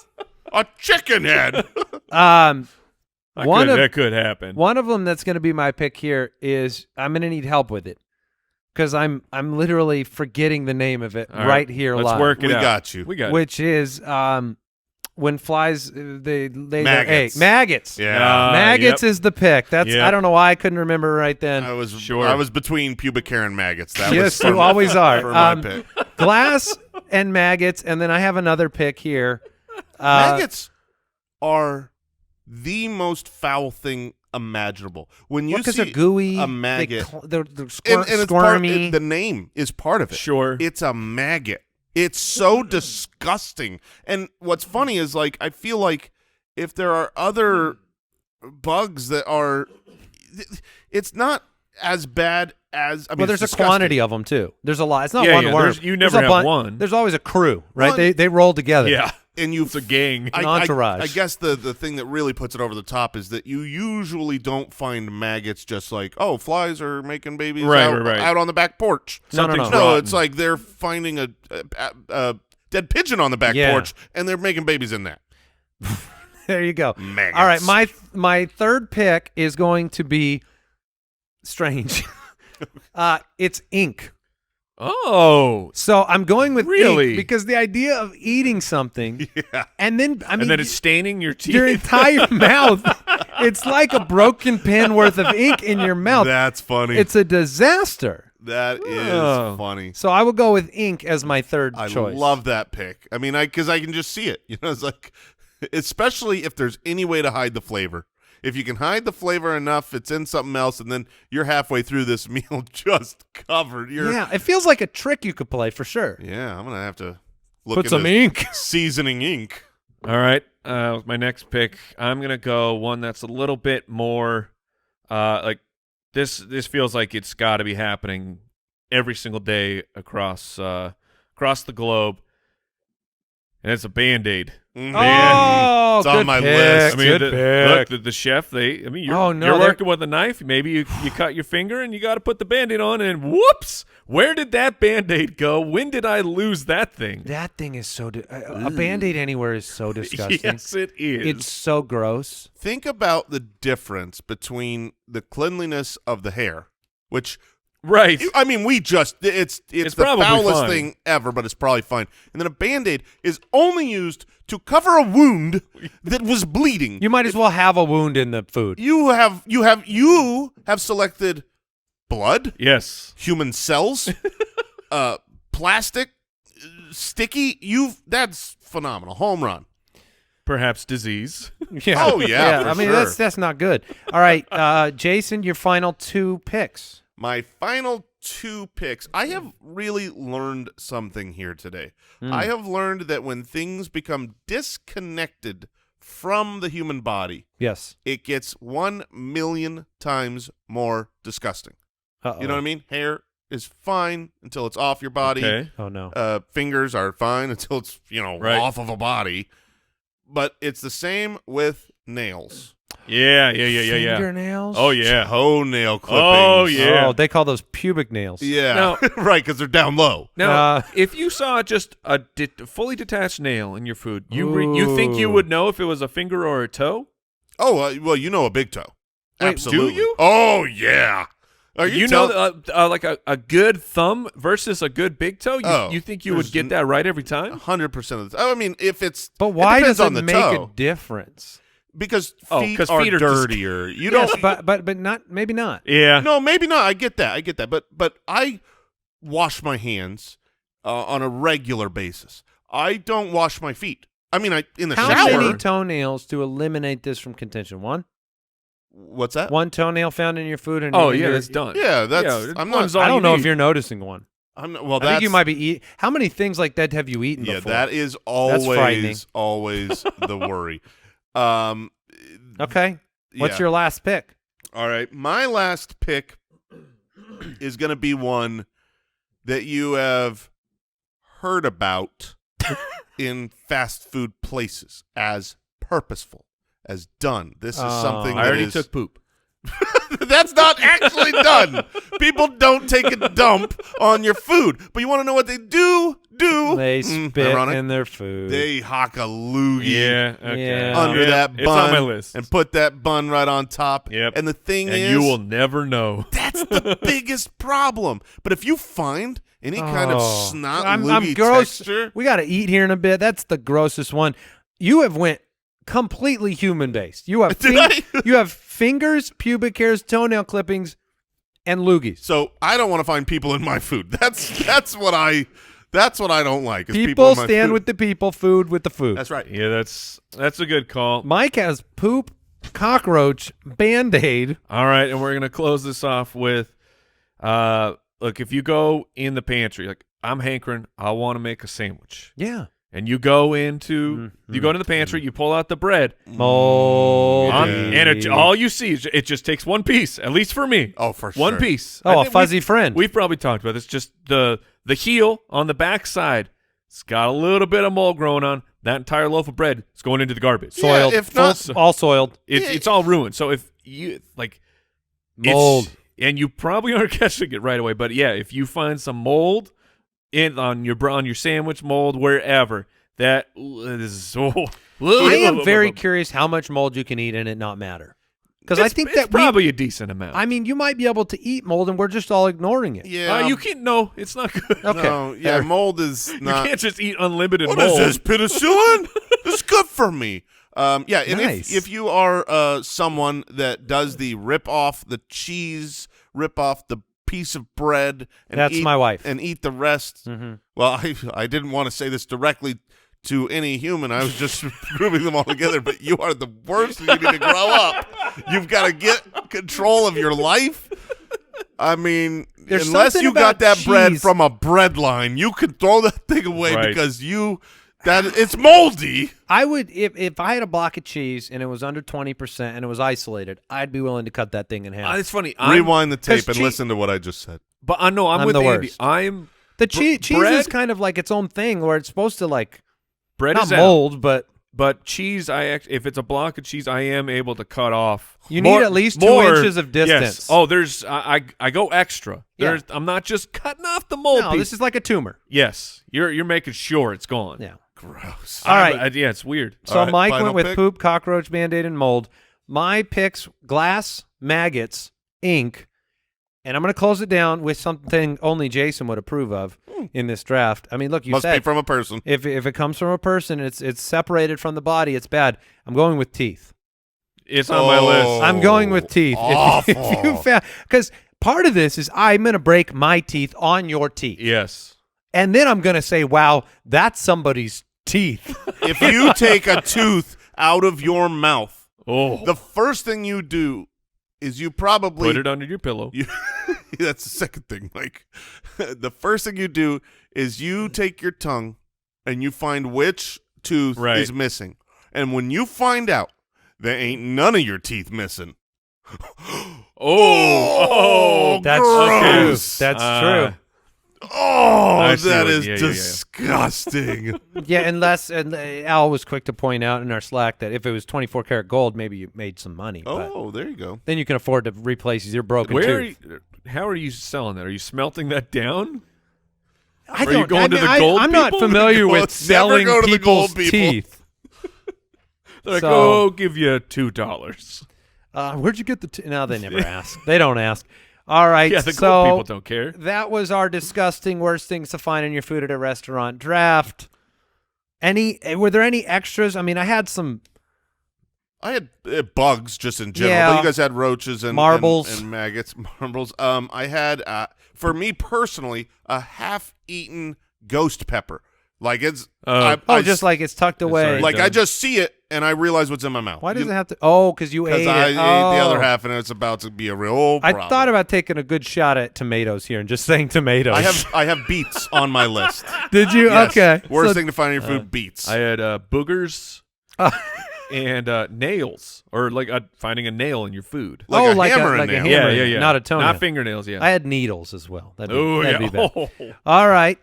A chicken head. That could happen. One of them that's going to be my pick here is I'm going to need help with it because I'm literally forgetting the name of it All right here Let's live. work it We out. got you. We got it. Which is when flies they lay their Maggots. egg. Maggots. Yeah. Maggots Yep. is the pick. That's Yep. I don't know why I couldn't remember right then. I was Sure. I was between pubic hair and maggots. That Yes, was you always are. for my pick. Glass and maggots, and then I have another pick here. Maggots are the most foul thing imaginable. When you Because see they're gooey, a maggot, they're and it's part, squirmy. the name is part of it. Sure. It's a maggot. It's so disgusting. And what's funny is, like, I feel like if there are other bugs that are, it's not as bad as, I mean, well, there's it's a quantity of them too. There's a lot. It's not Yeah, one yeah, worm. you never There's a have one. There's always a crew, right? One- They roll together. Yeah. And It's a gang. An entourage. I guess the thing that really puts it over the top is that you usually don't find maggots just like, oh, flies are making babies out on the back porch. No. Something's No, rotten. it's like they're finding a dead pigeon on the back Yeah. porch, and they're making babies in that. There you go. Maggots. All right, my third pick is going to be strange. It's ink. Oh. So I'm going with Really? ink because the idea of eating something and then And then it's staining your teeth. your entire mouth, it's like a broken pen worth of ink in your mouth. That's funny. It's a disaster. That is Oh. funny. So I will go with ink as my third I choice. love that pick. I mean, because I can just see it. You know, it's like, especially if there's any way to hide the flavor. If you can hide the flavor enough, it's in something else, and then you're halfway through this meal just covered. Yeah, it feels like a trick you could play for sure. Yeah, I'm gonna have to look Put into some ink. seasoning ink. All right. With my next pick, I'm going to go one that's a little bit more like this feels like it's got to be happening every single day across the globe. And it's a Band-Aid. Mhm. Oh, It's on good my pick. list. I mean, Good pick. look, the chef, you're, Oh, no, you're they're- working with a knife. Maybe you cut your finger and you got to put the Band-Aid on, and whoops, where did that Band-Aid go? When did I lose that thing? That thing is so a Band-Aid anywhere is so disgusting. Yes, it is. It's so gross. Think about the difference between the cleanliness of the hair, which right. I mean, it's the probably foulest fine. thing ever, but it's probably fine. And then a Band-Aid is only used to cover a wound that was bleeding. You might as well have a wound in the food. You have selected blood, Yes. human cells, plastic, sticky. That's phenomenal. Home run. Perhaps disease. Yeah. Oh, yeah, for I mean, sure. that's not good. All right, Jason, your final 2 picks. My final 2 picks. I have really learned something here today. I have learned that when things become disconnected from the human body, Yes. it gets 1,000,000 times more disgusting. Uh-oh. You know what I mean? Hair is fine until it's off your body. Okay. Oh no. Fingers are fine until it's, Right. off of a body. But it's the same with nails. Yeah. Fingernails. Oh, yeah. Toenail clippings. Oh, yeah. Oh, they call those pubic nails. Yeah. Now- right, because they're down low. Now, if you saw just a fully detached nail in your food, you think you Ooh. would know if it was a finger or a toe? Oh, well, you know a big toe. Wait, Absolutely. do you? Oh, yeah. Are You tell- know, like a good thumb versus a good big toe? You think you would there's get that right every time? 100% of the time. I mean, if it's But why depends does it on the make toe. a difference? Because Oh, feet 'cause are feet are just- dirtier. You Yes, don't. but not maybe not. Yeah. No, maybe not. I get that. But wash my hands on a regular basis. I don't wash my feet. I mean, in the How shower. many toenails to eliminate this from contention? One? What's that? One toenail found in your food? And Oh, in yeah, your- that's done. Yeah, that's. Yeah, I'm one's not. all I don't you know if need. you're noticing one. I'm not. Well, I think you might be How many things like that have you eaten Yeah, before? that is frightening. always the worry. Okay. What's yeah. your last pick? All right, my last pick is going to be one that you have heard about in fast food places as purposeful, as done. This is something I that already is- took poop. That's not actually done. People don't take a dump on your food, but you want to know what they do? They spit ironic. in their food. They hock a loogie Yeah, okay. Yeah. under Yeah, that bun it's on my list. and put that bun right on top. Yep. And the thing And is, you will never know. that's the biggest problem. But if you find any kind of snot I'm loogie gross. texture, We got to eat here in a bit. That's the grossest one. You have went completely human based. You have Did I? you have fingers, pubic hairs, toenail clippings, and loogies. so I don't want to find people in my food. That's what I don't like. Is People in my stand food. with the people, food with the food. That's right. Yeah, that's a good call. Mike has poop, cockroach, Band-Aid. All right, and we're gonna close this off with, look, if you go in the pantry, like I'm hankering, I want to make a sandwich, Yeah. and you go into the pantry, you pull out the bread, Mold. and all you see is it just takes one piece, at least for me. Oh, for One sure. piece. Oh, I a think fuzzy friend. We've probably talked about this. Just the heel on the back side, it's got a little bit of mold growing on. That entire loaf of bread is going into the garbage. Yeah, Soiled. if not- all soiled. It's all ruined. So if you like Mold. and you probably aren't catching it right away, but yeah, if you find some mold on your sandwich, mold wherever, that is so. I am very curious how much mold you can eat and it not matter. Because I think it's that probably a decent amount. I mean, you might be able to eat mold and we're just all ignoring it. Yeah. you can't. No, it's not good. Okay. No, yeah, mold is You not. can't just eat unlimited What mold. is this, penicillin? This is good for me. Yeah, and Nice. if you are someone that does the rip off the cheese, rip off the piece of bread, and That's eat, my wife. and eat the rest. Mhm. Well, I didn't want to say this directly to any human. I was just grouping them all together. But you are the worst. You need to grow up. You've got to get control of your life. I mean, There's unless something you got about that bread cheese. from a bread line, you could throw that thing away Right. because it's moldy. I would if I had a block of cheese and it was under 20% and it was isolated, I'd be willing to cut that thing in half. It's funny. Rewind the tape 'cause and cheese- listen to what I just said. But I know I'm I'm with the Andy. worst. I'm The cheese is bread- kind of like its own thing where it's supposed to like bread not is out. mold, but But cheese, if it's a block of cheese, I am able to cut off. You need at least 2 inches of distance. Yes. Oh, I go extra. Yeah. I'm not just cutting off the mold no, piece. this is like a tumor. Yes, you're making sure it's gone. Yeah. Gross. All right. Yeah, it's weird. So All right, Mike final went with pick? poop, cockroach, Band-Aid, and mold. My picks: glass, maggots, ink, and I'm going to close it down with something only Jason would approve of in this draft. I mean, look, you Must be said from a person. if it comes from a person, it's separated from the body, it's bad. I'm going with teeth. It's on my list. I'm going with teeth. Awful. If you found, because part of this is I'm going to break my teeth on your teeth, Yes. and then I'm going to say, "Wow, that's somebody's teeth." If you take a tooth out of your mouth, Oh, the first thing you do is you probably put it under your pillow. That's the second thing, Mike. The first thing you do is you take your tongue and you find which tooth Right. is missing. And when you find out there ain't none of your teeth missing. Oh, That's gross. true. That's true. Oh, I see that what- is yeah, yeah, yeah. disgusting. Yeah, unless and Al was quick to point out in our Slack that if it was 24 karat gold, maybe you made some money. But Oh, there you go. then you can afford to replace your broken Where? tooth. How are you selling that? Are you smelting that down? I Are you going to the gold I'm not people? familiar Never with selling go to the people's gold people. teeth. They're like, So- oh, give you $2. Where'd you get the? No, they never ask. They don't ask. All right. Yeah, the so gold people don't care. that was our disgusting worst things to find in your food at a restaurant draft. Were there any extras? I mean, I had some. I had bugs just in general, Yeah. but you guys had roaches and Marbles. and maggots, marbles. I had for me personally, a half-eaten ghost pepper. Like it's just like it's tucked away. sorry. like I just see it and I realize what's in my mouth. Why does it have to? Oh, because you ate it. Because I ate the other Oh. half and it's about to be a real problem. I thought about taking a good shot at tomatoes here and just saying tomatoes. I have beets on my list. Did you? Yes. Okay. Worst So- thing to find in your food, beets. I had boogers and nails, or like finding a nail in your food. Like a hammer like nail. a hammer, Yeah. not a toenail. Not fingernails, yeah. I had needles as well. That'd be yeah. bad. All right.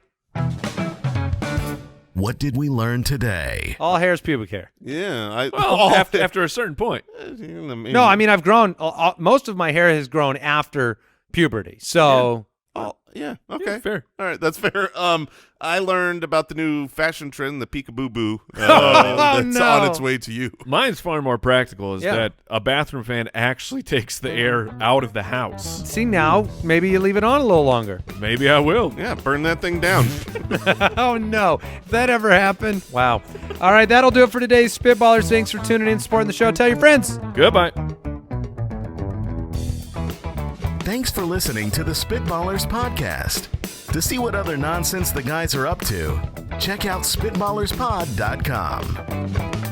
What did we learn today? All hair is pubic hair. Yeah. Well, after a certain point. No, I mean I've grown. Most of my hair has grown after puberty. So yeah. Okay. Yeah, fair. All right, that's fair. I learned about the new fashion trend, the peekaboo boo, Oh, that's no. on its way to you. Mine's far more practical is Yeah. that a bathroom fan actually takes the air out of the house. see now, maybe you leave it on a little longer. Maybe I will. Yeah, burn that thing down. Oh no, if that ever happened. Wow. All right, that'll do it for today's Spitballers. Thanks for tuning in, supporting the show. Tell your friends. Goodbye. Thanks for listening to the Spitballers podcast. To see what other nonsense the guys are up to, check out SpitballersPod.com.